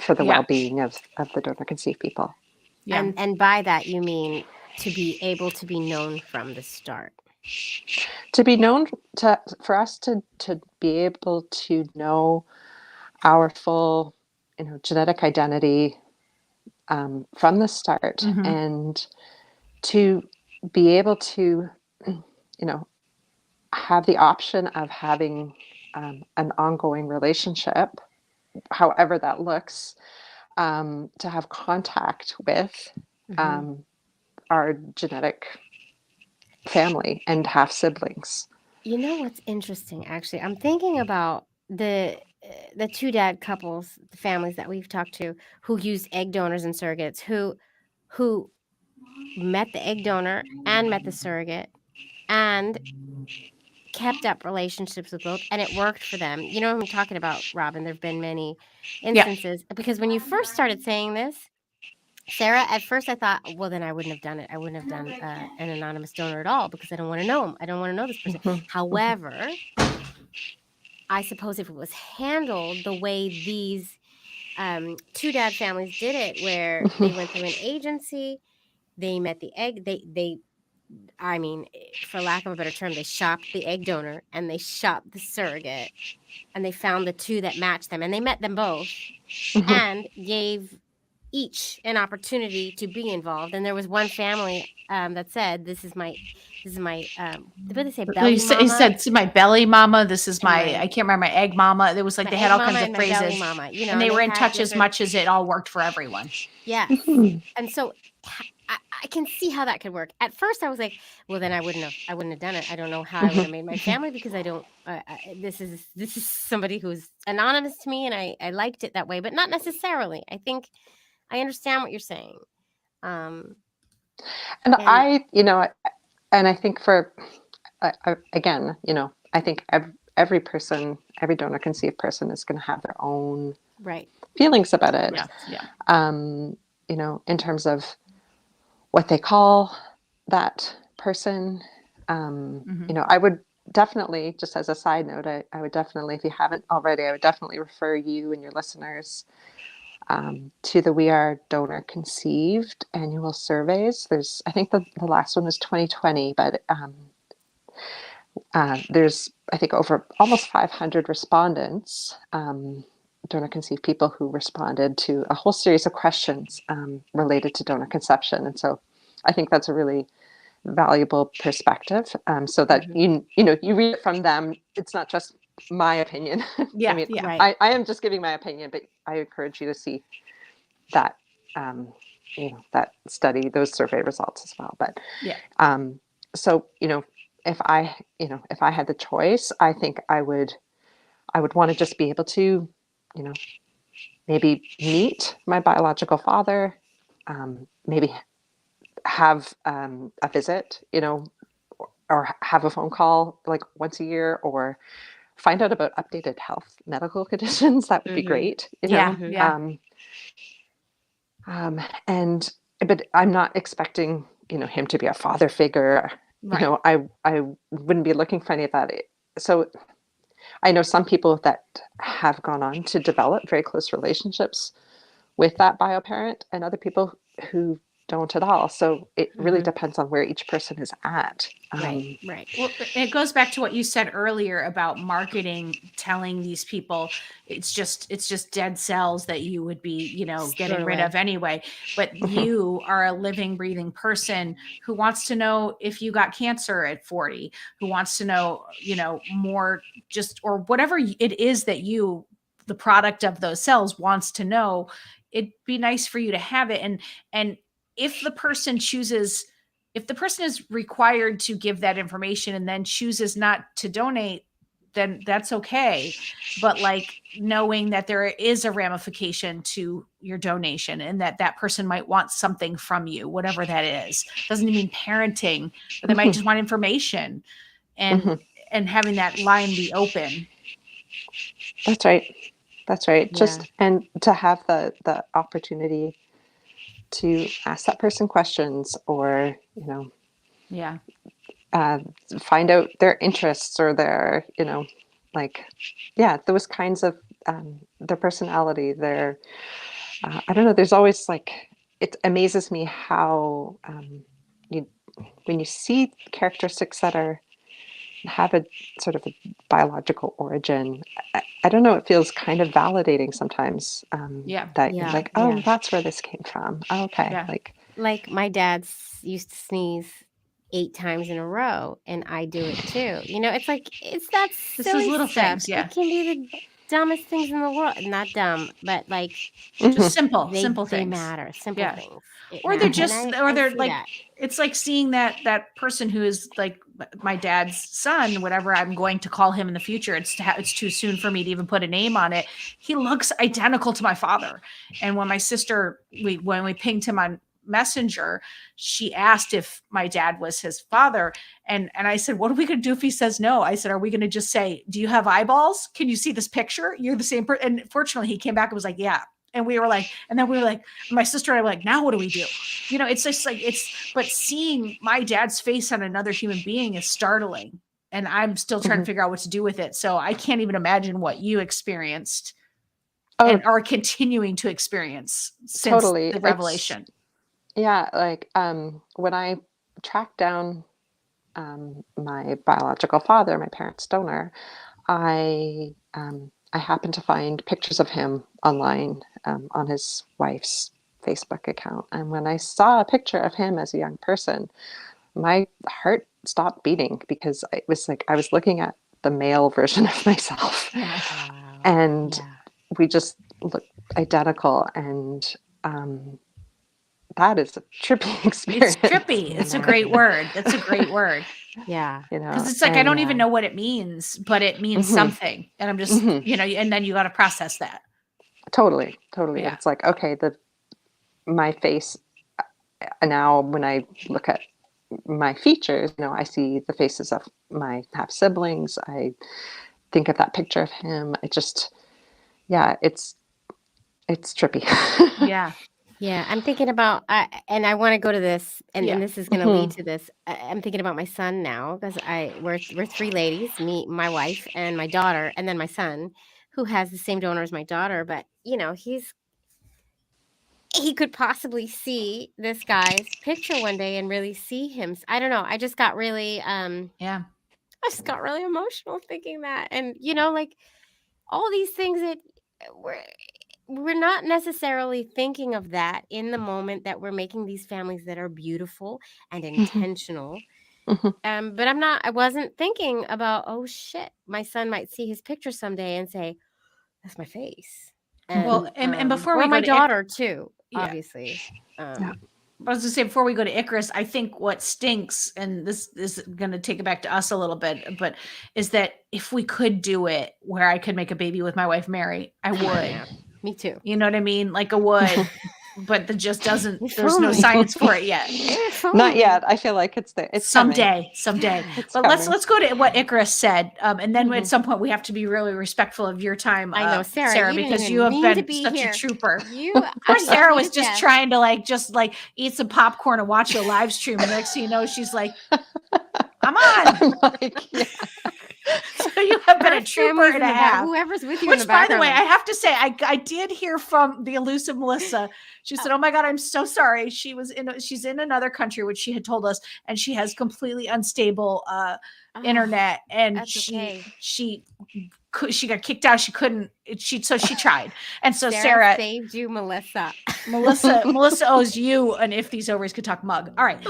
For the well-being of the donor conceived people. Yeah. And by that you mean to be able to be known from the start. To be known, for us to be able to know our full, genetic identity from the start, and to be able to, have the option of having an ongoing relationship, however that looks, to have contact with our genetic family and half siblings. You know what's interesting, actually? I'm thinking about the two dad couples, the families that we've talked to, who use egg donors and surrogates, who met the egg donor and met the surrogate and kept up relationships with both, and it worked for them. You know what I'm talking about, Robin? There have been many instances. Because when you first started saying this, Sarah, at first I thought, well, then I wouldn't have done it. I wouldn't have done an anonymous donor at all because I don't want to know him. I don't want to know this person. However, I suppose if it was handled the way these two dad families did it, where they went through an agency, they met the egg, I mean, for lack of a better term, they shopped the egg donor and they shopped the surrogate, and they found the two that matched them, and they met them both and gave each an opportunity to be involved. And there was one family that said, "This is my what did they say? Belly mama." He said, "This is my belly mama. This is I can't remember, my egg mama." There was like they had all kinds of phrases, belly mama, and they were in touch as much as it all worked for everyone. Yes, and so I can see how that could work. At first, I was like, "Well, then I wouldn't have done it. I don't know how I would have made my family because I don't. This is somebody who's anonymous to me, and I liked it that way, but not necessarily. I think I understand what you're saying." And I, and I think again, I think every person, every donor conceived person is going to have their own feelings about it. In terms of what they call that person. I would definitely, just as a side note, I would definitely, if you haven't already, I would definitely refer you and your listeners to the We Are Donor Conceived annual surveys. I think the last one was 2020, but there's, I think, over almost 500 respondents, donor conceived people who responded to a whole series of questions related to donor conception. And so I think that's a really valuable perspective, so that you read it from them. It's not just my opinion. I am just giving my opinion, but I encourage you to see that that study, those survey results as well. But so if I had the choice, I think I would want to just be able to maybe meet my biological father, maybe have a visit, or have a phone call like once a year, or find out about updated health medical conditions. That would be great. But I'm not expecting, him to be a father figure. I wouldn't be looking for any of that. So I know some people that have gone on to develop very close relationships with that bio parent, and other people who don't at all. So it really depends on where each person is at. Right. Right. Well, it goes back to what you said earlier about marketing, telling these people it's just dead cells that you would be, you know, getting rid of anyway. But you are a living, breathing person who wants to know if you got cancer at 40, who wants to know, you know, more, just, or whatever it is that you, the product of those cells, wants to know. It'd be nice for you to have it. And if the person is required to give that information and then chooses not to donate, then that's okay. But like, knowing that there is a ramification to your donation, and that that person might want something from you, whatever that is, doesn't mean parenting, but they might just want information, and having that line be open. That's right. That's right. Yeah. Just, and to have the opportunity to ask that person questions, or, you know, find out their interests, or their, you know, like, yeah, those kinds of, their personality, their, I don't know, there's always like, it amazes me how, you, when you see characteristics that have a sort of a biological origin, I don't know, it feels kind of validating sometimes, that you're like, oh, that's where this came from. Oh, okay. Like my dad's used to sneeze 8 times in a row, and I do it too. You know, it's like, it's that silly little stuff. things, yeah. It can be the dumbest things in the world. Not dumb, but like, just simple they things matter. Simple things. Or they're just, or they're like, that. It's like seeing that person who is like my dad's son, whatever I'm going to call him in the future. It's too soon for me to even put a name on it. He looks identical to my father. And when my sister, when we pinged him on Messenger, she asked if my dad was his father. And I said, what are we going to do if he says no? I said, are we going to just say, do you have eyeballs? Can you see this picture? You're the same person. And fortunately, he came back and was like, yeah. And we were like, my sister and I were like, now what do we do? You know, it's just like, but seeing my dad's face on another human being is startling. And I'm still trying to figure out what to do with it. So I can't even imagine what you experienced and are continuing to experience since the revelation. Like, when I tracked down, my biological father, my parents' donor, I happened to find pictures of him online, on his wife's Facebook account. And when I saw a picture of him as a young person, my heart stopped beating, because it was like I was looking at the male version of myself. And we just looked identical. And that is a trippy experience. It's trippy. It's a great word. That's a great word. Yeah. You know, because it's like, I don't even know what it means, but it means something. And I'm just, you know, and then you got to process that. Totally. Yeah. It's like, okay, my face, now when I look at my features, you know, I see the faces of my half siblings. I think of that picture of him. It just, it's trippy. Yeah, I'm thinking about, and I want to go to this, and this is going to lead to this. I'm thinking about my son now, because we're 3 ladies, me, my wife, and my daughter, and then my son, who has the same donor as my daughter. But you know, he could possibly see this guy's picture one day and really see him. I don't know. I just got really, I just got really emotional thinking that, and you know, like all these things that we're not necessarily thinking of that in the moment that we're making these families that are beautiful and intentional. But I wasn't thinking about, oh shit, my son might see his picture someday and say, that's my face. And, and before we go my to daughter too, obviously. I was gonna say, before we go to Icarus, I think what stinks, and this is going to take it back to us a little bit, but is that if we could do it where I could make a baby with my wife, Mary, I would. Yeah, me too. You know what I mean? Like I would, but that just doesn't, there's no science for it yet. Not yet. I feel like it's there. It's someday. It's but coming. let's go to what Icarus said. And then at some point we have to be really respectful of your time. I know, Sarah, because you have been such a trooper. Poor Sarah was just trying to eat some popcorn and watch a live stream. And next thing you know, she's like, I'm on. So you have been Her a trooper family's and in a the back. half. Whoever's with you in Which, the by the background. way, I have to say, I did hear from the elusive Melissa. She said, "Oh my God, I'm so sorry. She's in another country, which she had told us, and she has completely unstable internet, and she got kicked out. She couldn't. So she tried, and so Sarah saved you, Melissa. Melissa owes you an If These Ovaries Could Talk mug. All right,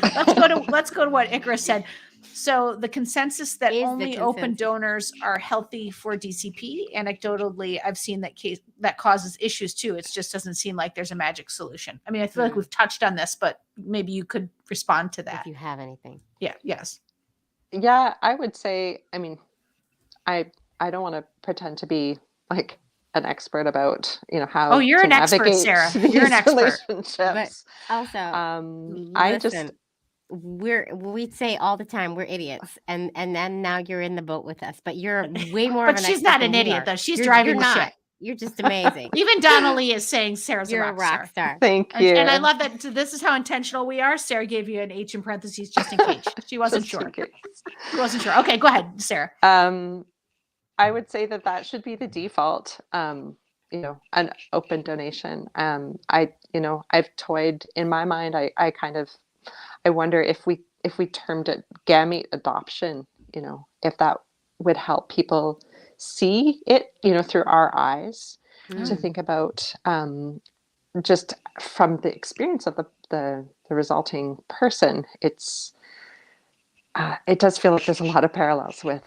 let's go to what Icarus said. So the consensus that only open donors are healthy for DCP. Anecdotally, I've seen that causes issues too. It just doesn't seem like there's a magic solution. I mean, I feel like we've touched on this, but maybe you could respond to that if you have anything. Yeah. Yes. Yeah, I would say, I mean, I don't want to pretend to be like an expert about, how you're to an expert, navigate Sarah. these You're an expert. relationships. But also, I just we'd say all the time we're idiots, and then now you're in the boat with us, but you're way more. But of an she's not an idiot though. She's driving the ship. You're just amazing. Even Donnelly is saying Sarah's you're a rock star. Thank you. And I love that. So this is how intentional we are. Sarah gave you an H in parentheses just in case. She wasn't sure. She wasn't sure. Okay, go ahead, Sarah. I would say that should be the default. An open donation. I've toyed in my mind. I wonder if we termed it gamete adoption, if that would help people see it, through our eyes, to think about just from the experience of the resulting person. It does feel like there's a lot of parallels with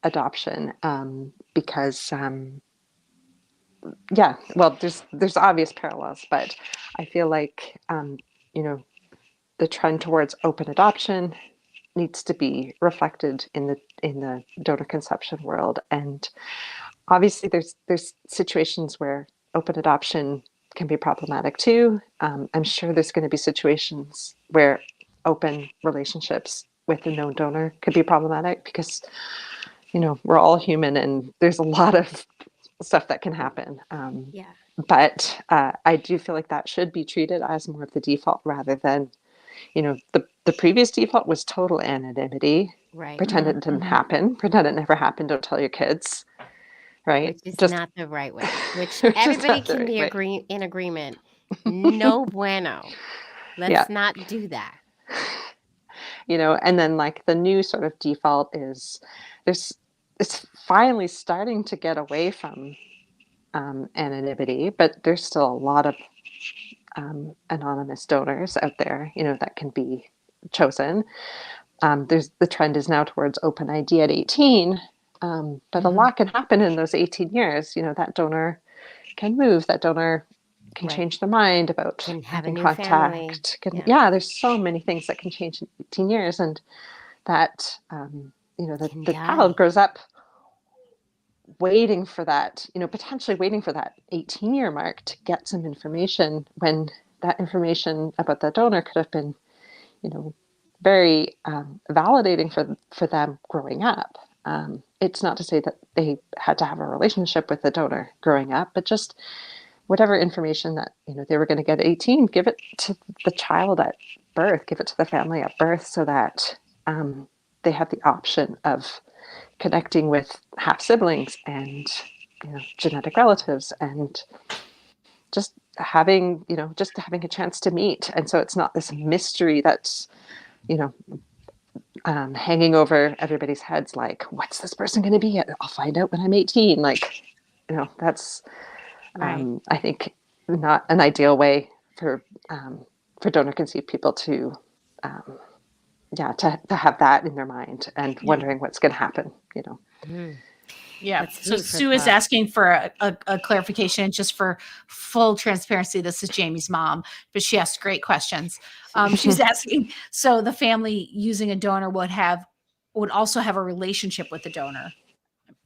adoption, because there's obvious parallels, but I feel like the trend towards open adoption needs to be reflected in the donor conception world. And obviously there's situations where open adoption can be problematic too. I'm sure there's going to be situations where open relationships with a known donor could be problematic, because we're all human and there's a lot of stuff that can happen. But I do feel like that should be treated as more of the default, rather than the previous default was total anonymity. Right. Pretend it didn't happen. Pretend it never happened. Don't tell your kids. Right. Which is not the right way. Which everybody can be in agreement. No bueno. Let's not do that. And then like the new sort of default is it's finally starting to get away from anonymity, but there's still a lot of anonymous donors out there, that can be chosen. The trend is now towards open ID at 18, but a lot can happen in those 18 years. That donor can move. That donor can change their mind about having contact. There's so many things that can change in 18 years, and that the child grows up waiting for that, potentially waiting for that 18-year mark to get some information, when that information about the donor could have been, very validating for them growing up. It's not to say that they had to have a relationship with the donor growing up, but just whatever information that they were going to get at 18, give it to the child at birth, give it to the family at birth, so that they have the option of connecting with half siblings and genetic relatives, and just having a chance to meet. And so it's not this mystery that's hanging over everybody's heads, like, what's this person going to be? I'll find out when I'm 18. Like, that's I think not an ideal way for donor conceived people to have that in their mind and wondering what's going to happen. Yeah. So Sue is asking for a clarification, just for full transparency. This is Jamie's mom, but she asked great questions. She's asking, so the family using a donor would also have a relationship with the donor.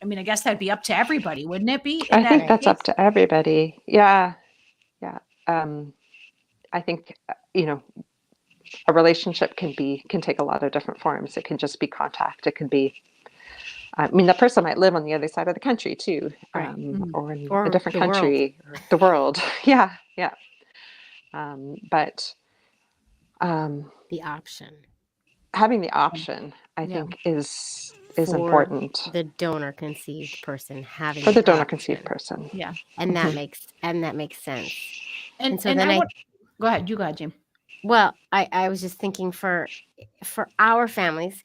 I mean, I guess that'd be up to everybody, wouldn't it be? I think that's up to everybody. Yeah. Yeah. I think, a relationship can take a lot of different forms. It can just be contact. It could be, the person might live on the other side of the country too, or in a different country, or the world. Yeah. The option. having the option, I Yeah. think, is For important the donor conceived person having for the the donor conceived option. person. Yeah. And that Mhm. makes sense. And so and then I want go ahead. You go ahead, Jim. well, I was just thinking for our families,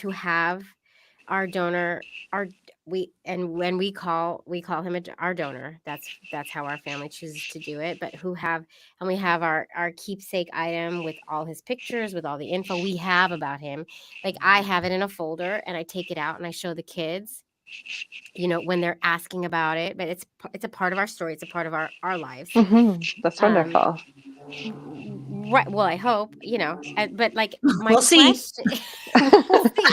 who have our donor, our we and when we call him our donor. That's how our family chooses to do it. But we have our keepsake item with all his pictures, with all the info we have about him. Like I have it in a folder, and I take it out and I show the kids, when they're asking about it. But it's a part of our story. It's a part of our lives. That's Um, wonderful. right. Well, I hope, but like my We'll see. question, we'll see.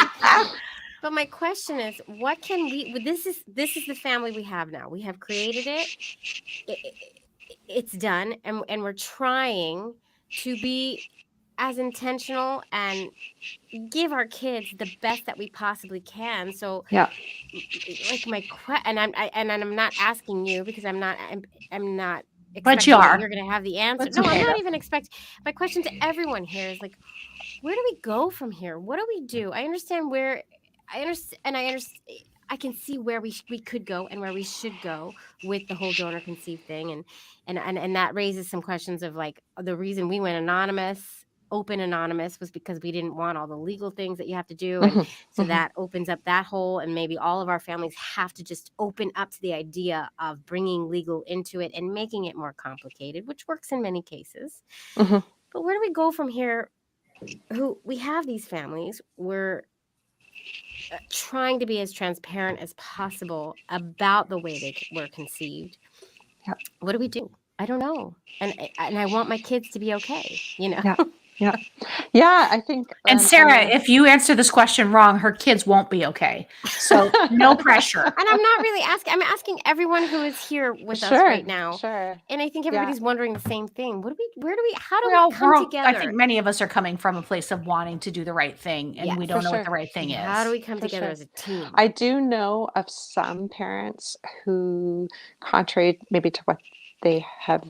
But my question is, what can we? This is the family we have now. We have created it. It's done, and we're trying to be as intentional and give our kids the best that we possibly can. So, Yeah. like and I'm not asking you because I'm not But you expecting that are. you're going to have the answer. That's No, I'm okay not though. even expecting. My question to everyone here is like, where do we go from here? What do we do? I understand where I understand, and I understand. I can see where we could go and where we should go with the whole donor conceived thing, and that raises some questions of like the reason we went open anonymous was because we didn't want all the legal things that you have to do, and hmm so hmm that opens up that hole, and maybe all of our families have to just open up to the idea of bringing legal into it and making it more complicated, which works in many cases. hmm But where do we go from here? Who we have these families, we're trying to be as transparent as possible about the way they were conceived. Yeah. What do we do? I don't know, and I want my kids to be okay. Yeah. Yeah. Yeah. I think, And and Sarah, if you answer this question wrong, her kids won't be okay. So no pressure. And I'm not really asking. I'm asking everyone who is here with us sure, right now, sure. and I think Yeah. everybody's wondering the same thing. How do we Well, come I think together? many of us are coming from a place of wanting to do the right thing, and Yes. we For don't know what the sure. right thing How do is. we come For together sure. as a team? I do know of some parents who, contrary maybe to what they have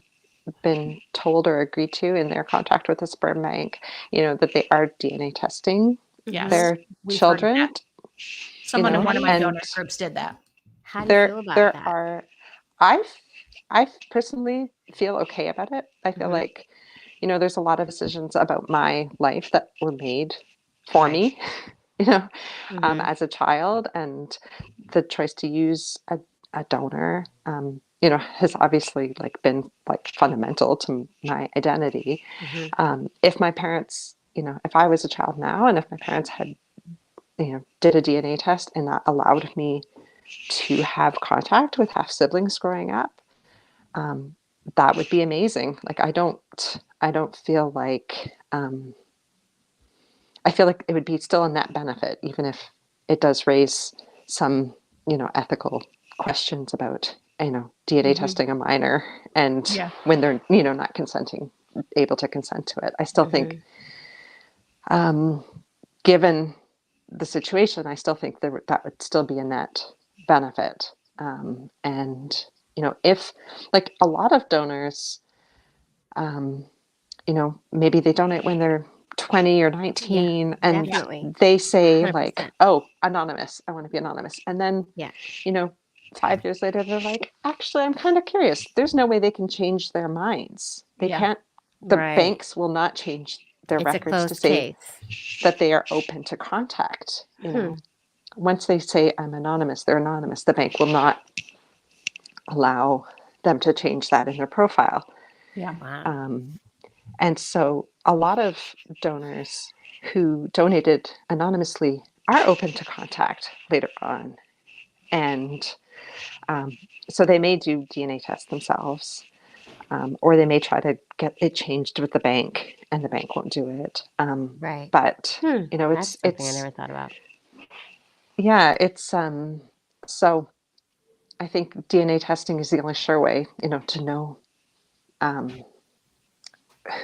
been told or agreed to in their contract with the sperm bank, that they are DNA testing Yes, their we've heard of children, that. Someone in How one do of you my and donor groups did that. how do you there feel about there that? are I I personally feel okay about it. I feel Mhm. like, there's a lot of decisions about my life that were made for Right. me, you know, Mhm. as a child, and the choice to use a donor, has obviously like been like fundamental to my identity. Mhm. If my parents, if I was a child now, and if my parents had, did a DNA test and that allowed me to have contact with half siblings growing up, um, that would be amazing. Like I don't feel like I feel like it would be still a net benefit, even if it does raise some, ethical questions about, DNA Mhm. testing a minor and Yeah. when they're, not able to consent to it. I still think, Mhm. um, given the situation, I still think that would still be a net benefit. And, if like a lot of donors, um, maybe they donate when they're 20 or Yeah. 19 and Yeah. Definitely. they say like, 100%. oh, anonymous, I want to be anonymous. And then, Yeah. you know, 5 years later, they're like, actually, I'm kind of curious. There's no way they can change their minds. They Yeah. can't, the Right. banks will not change their It's a records to closed say case. that they are open to contact. Hmm. Once they say I'm anonymous, they're anonymous. The bank will not allow them to change that in their profile. Yeah. Wow. Um, And so a lot of donors who donated anonymously are open to contact later on. And um, so they may do DNA tests themselves, or they may try to get it changed with the bank and the bank won't do it. Right. But, Hmm. it's, That's something I never thought about. yeah, so I think DNA testing is the only sure way, to know um,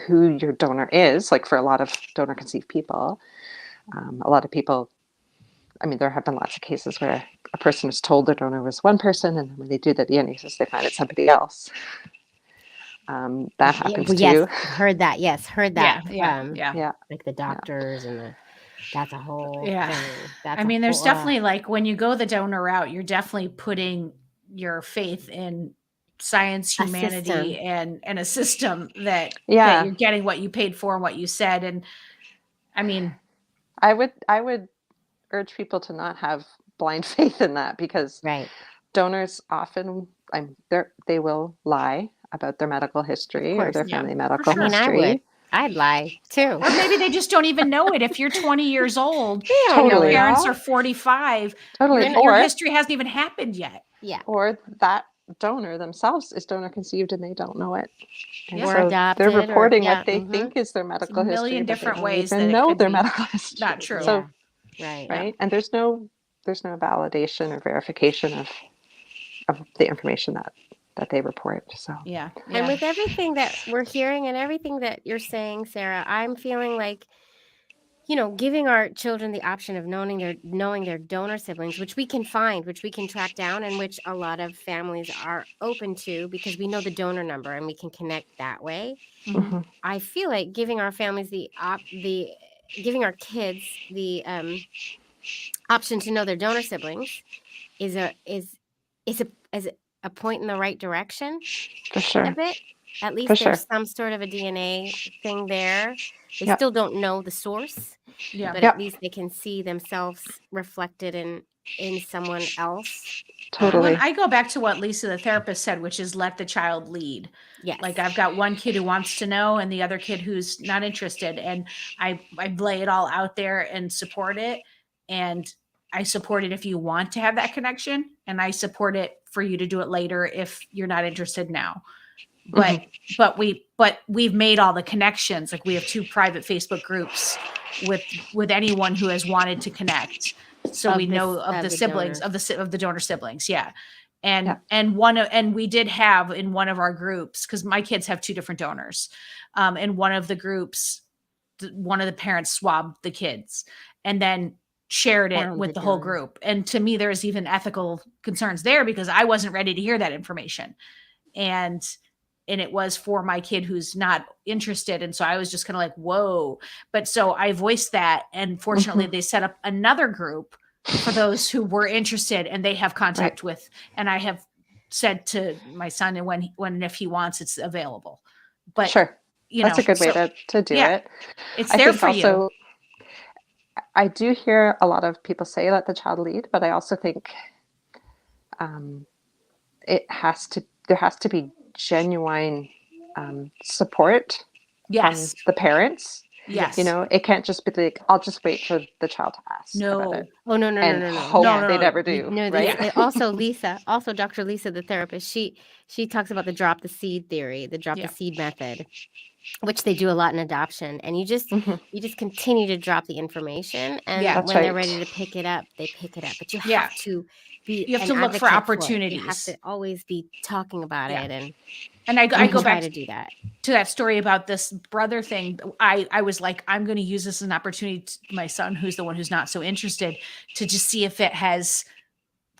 who your donor is, like for a lot of donor conceived people. A lot of people, I mean, there have been lots of cases where a person was told their donor was one person, and then when they do the DNA test, they find it's somebody else. that happens Well, too. yes, heard that. Yes, heard that. Yeah. Like the doctors and that's a whole thing. That's I mean, there's whole, definitely like when you go the donor route, you're definitely putting your faith in science, humanity, and a system that you're getting what you paid for and what you said. And I mean, I would urge people to not have blind faith in that, because donors often they will lie about their medical history or their family medical history. I'd lie too. Or maybe they just don't even know it. If you're 20 years old and your parents are 45, your history hasn't even happened yet. Yeah. Or that donor themselves is donor conceived and they don't know it. And or so adopted, they're reporting or, what they think is their medical history. A million different ways that they know their medical history. Not true. So, right. And there's no validation or verification of the information that they report. So and with everything that we're hearing and everything that you're saying, Sarah, I'm feeling like, giving our children the option of knowing their donor siblings, which we can find, which we can track down, and which a lot of families are open to because we know the donor number and we can connect that way. Mm-hmm. I feel like giving our families giving our kids the option to know their donor siblings is a point in the right direction. For sure. A bit. At least there's some sort of a DNA thing there. They still don't know the source, but at least they can see themselves reflected in someone else. Totally. I go back to what Lisa, the therapist, said, which is let the child lead. Yes. Like I've got one kid who wants to know and the other kid who's not interested. And I lay it all out there and support it. And I support it if you want to have that connection. And I support it for you to do it later if you're not interested now. But we've made all the connections. Like we have 2 private Facebook groups with anyone who has wanted to connect. So we know of the siblings of the donor siblings. Yeah. And we did have in one of our groups, because my kids have 2 different donors. In one of the groups, one of the parents swabbed the kids and then shared it with the whole group. And to me, there's even ethical concerns there because I wasn't ready to hear that information. And it was for my kid who's not interested. And so I was just kind of like, whoa. But so I voiced that. And fortunately, they set up another group for those who were interested and they have contact with. And I have said to my son, and when if he wants, it's available. But that's a good way to do it. It's there for you. I do hear a lot of people say let the child lead, but I also think there has to be genuine support from the parents. Yes. It can't just be like, I'll just wait for the child to ask. No. About it Oh, no. Hope they never do. No, right? Also Dr. Lisa, the therapist, she talks about the drop the seed theory, the drop the seed method, which they do a lot in adoption. And you just continue to drop the information. And when they're ready to pick it up, they pick it up. But you have to you have to look for opportunities. You have to always be talking about it. And I go back to do that. To that story about this brother thing. I was like, I'm going to use this as an opportunity to my son, who's the one who's not so interested, to just see if it has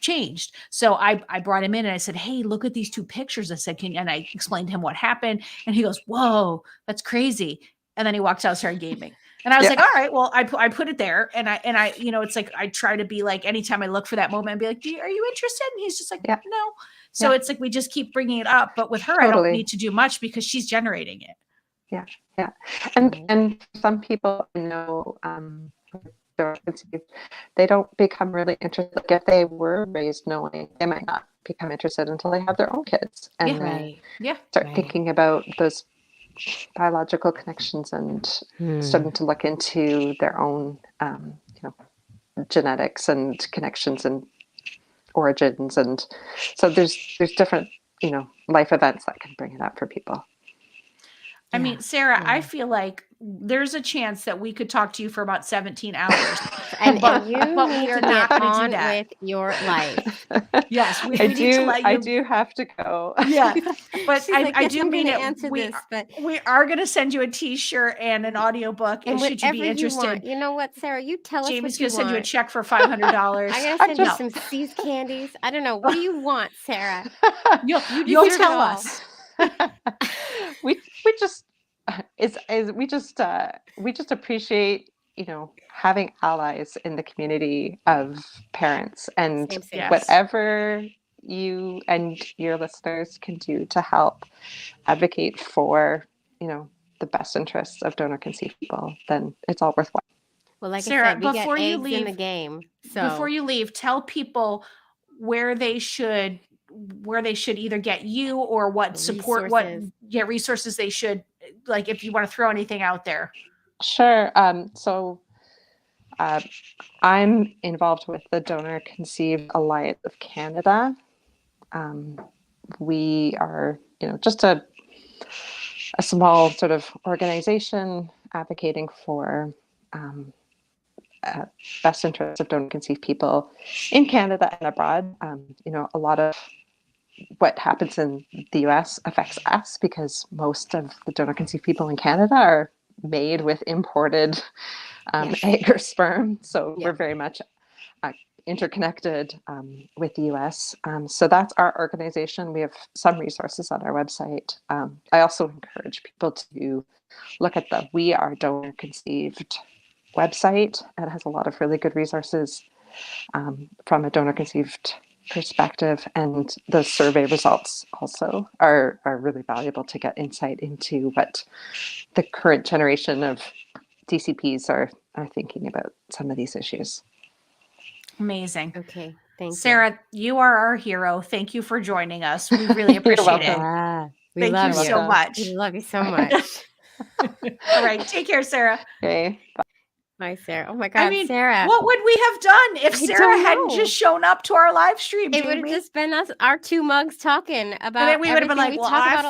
changed. So I brought him in and I said, hey, look at these 2 pictures. I said, and I explained to him what happened. And he goes, whoa, that's crazy. And then he walked out and started gaming. And I was like, all right, well, I put it there. And I, it's like, I try to be like, anytime I look for that moment and be like, are you interested? And he's just like, no. So it's like, we just keep bringing it up. But with her, I don't need to do much because she's generating it. Yeah. Yeah. And some people I know, they don't become really interested. Like if they were raised knowing, they might not become interested until they have their own kids and then start thinking about those biological connections and starting to look into their own, genetics and connections and origins. And so there's different, life events that can bring it up for people. I mean, Sarah, I feel like there's a chance that we could talk to you for about 17 hours. and you need to get on with your life. Yes, we need to let you. I do have to go. Yeah, but I do mean it. We are going to send you a T-shirt and an audiobook. And should you be interested, you know what, Sarah? You tell us. Jamie's going to send you a check for $500. I'm going to send you some See's candies. I don't know. What do you want, Sarah? You'll tell us. we just is we just appreciate, having allies in the community of parents, and Same, same. Yes. whatever you and your listeners can do to help advocate for, the best interests of donor conceived people, then it's all worthwhile. Well, like I Sarah, said, we got before you eggs in the leave, game. before So you leave, tell people where they should either get you or what support, resources. resources they should, like, if you want to throw anything out there. Sure. So I'm involved with the Donor Conceived Alliance of Canada. We are, just a small sort of organization advocating for best interests of donor conceived people in Canada and abroad. A lot of what happens in the US affects us because most of the donor conceived people in Canada are made with imported egg or sperm. So we're very much interconnected with the US. So that's our organization. We have some resources on our website. I also encourage people to look at the We Are Donor Conceived website. It has a lot of really good resources from a donor conceived perspective, and the survey results also are really valuable to get insight into what the current generation of DCPs are thinking about some of these issues. Amazing. Okay. Thank Sarah, you are our hero. Thank you for joining us. We really appreciate it. We Thank love you so much. We love you so much. All right. Take care, Sarah. Okay. Bye, Sarah. Oh my God, Sarah. What would we have done if Sarah hadn't just shown up to our live stream? It would have just been us, our two mugs talking about. And then we would have been like, well, I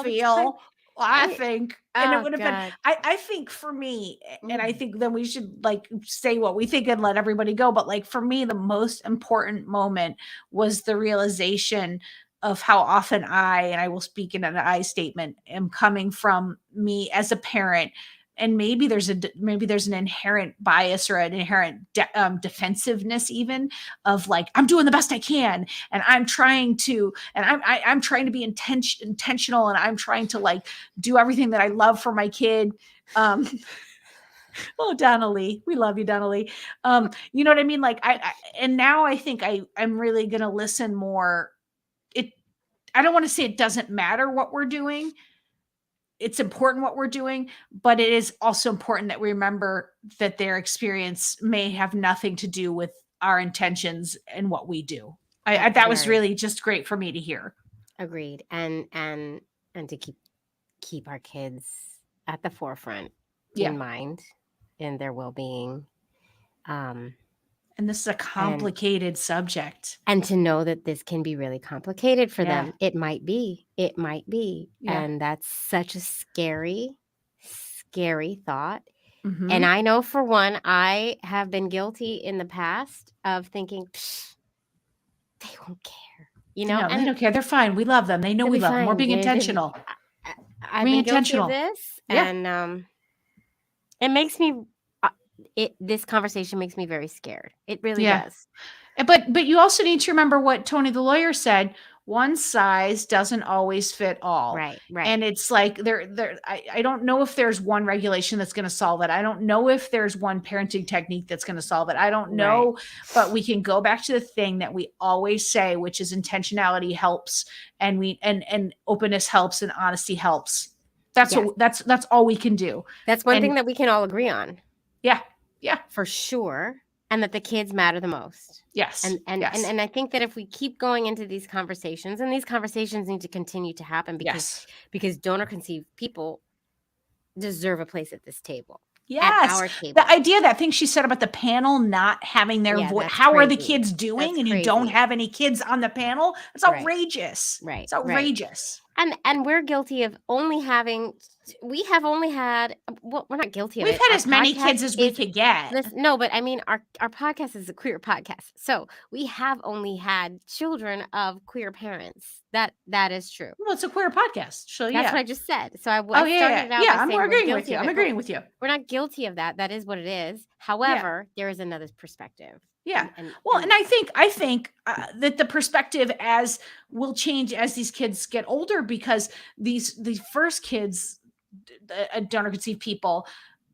I think. And it would have been, I think for me, and I think then we should like say what we think and let everybody go. But like for me, the most important moment was the realization of how often I will speak in an I statement, am coming from me as a parent. And maybe there's an inherent bias or an inherent defensiveness, even of like, I'm doing the best I can, and I'm trying to be intentional, and I'm trying to like do everything that I love for my kid. Oh, Donnelly, we love you, Donnelly. You know what I mean? Like and now I think I'm really gonna listen more. I don't want to say it doesn't matter what we're doing. It's important what we're doing, but it is also important that we remember that their experience may have nothing to do with our intentions and what we do. That was really just great for me to hear. Agreed. And to keep our kids at the forefront in mind, in their well-being. And this is a complicated subject. And to know that this can be really complicated for them. It might be. Yeah. And that's such a scary, scary thought. Mm-hmm. And I know for one, I have been guilty in the past of thinking, they won't care. No, and they don't care. They're fine. We love them. They know we love them. We're being intentional. I've been guilty of this. And it makes me... this conversation makes me very scared. It really does. But you also need to remember what Tony the lawyer said. One size doesn't always fit all. Right. And it's like I don't know if there's one regulation that's going to solve it. I don't know if there's one parenting technique that's going to solve it. I don't know, but we can go back to the thing that we always say, which is intentionality helps, and openness helps, and honesty helps. That's all we can do. That's one thing that we can all agree on. Yeah, for sure. And that the kids matter the most. Yes. And I think that if we keep going into these conversations, and these conversations need to continue to happen because donor conceived people deserve a place at this table. Yes. At our table. The idea, that thing she said about the panel not having their voice. How crazy. Are the kids doing? That's and crazy. You don't have any kids on the panel? It's outrageous. Right. It's outrageous. And we're guilty of only having... We have only had... Well, we're not guilty of We've it. We've had as many kids as we could get. No, but I mean, our podcast is a queer podcast. So we have only had children of queer parents. That is true. Well, it's a queer podcast. So That's what I just said. So I started out by saying I'm agreeing with you. We're not guilty of that. That is what it is. However, there is another perspective. Yeah. And Well, and I think that the perspective as will change as these kids get older, because these first kids, donor conceived people,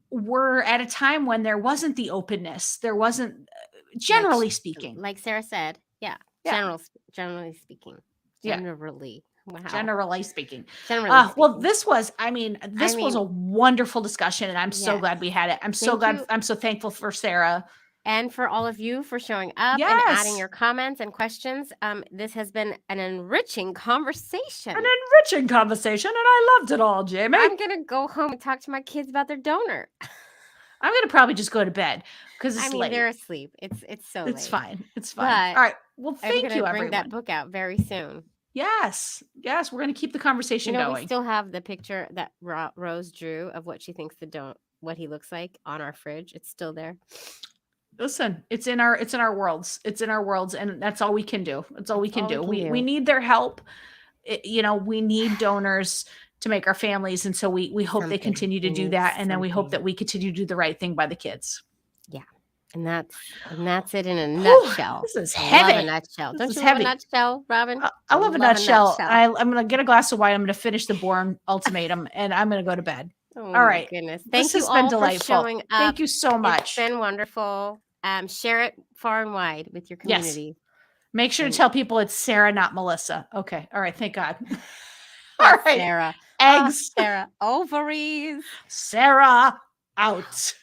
were at a time when there wasn't the openness. There wasn't, generally speaking. like Sarah said, yeah, Yeah. generally speaking, Yeah. generally, wow, Generally speaking. generally speaking. Well, this was a wonderful discussion, and I'm so Yes. glad we had it. I'm so Thank glad. you. I'm so thankful for Sarah. And for all of you for showing up and adding Yes. your comments and questions. This has been an enriching conversation. An enriching conversation, and I loved it all, Jamie. I'm gonna go home and talk to my kids about their donor. I'm gonna probably just go to bed because it's I mean, late. they're asleep. It's so late. It's fine. It's fine. But All right. Well, I'm thank gonna you, bring everyone. that book out very soon. Yes. Yes. We're gonna keep the conversation going. We still have the picture that Rose drew of what she thinks what he looks like on our fridge. It's still there. Listen, it's in our worlds. It's in our worlds, and that's all we can do. That's all we can do. We need their help. We need donors to make our families, and so we hope they continue to do that, and then we hope that we continue to do the right thing by the kids. Yeah, and that's it in a nutshell. This is heavy. I love a nutshell. Don't you love a nutshell, Robin? I love a nutshell. I'm gonna get a glass of wine. I'm gonna finish the Bourne Ultimatum, and I'm gonna go to bed. Oh, all right, goodness. This has been delightful. For showing up. Thank you so much. It's been wonderful. Share it far and wide with your community. Yes. Make sure to tell people it's Sarah, not Melissa. Okay. All right. Thank God. All right. Sarah. Eggs. Sarah. Ovaries. Sarah out.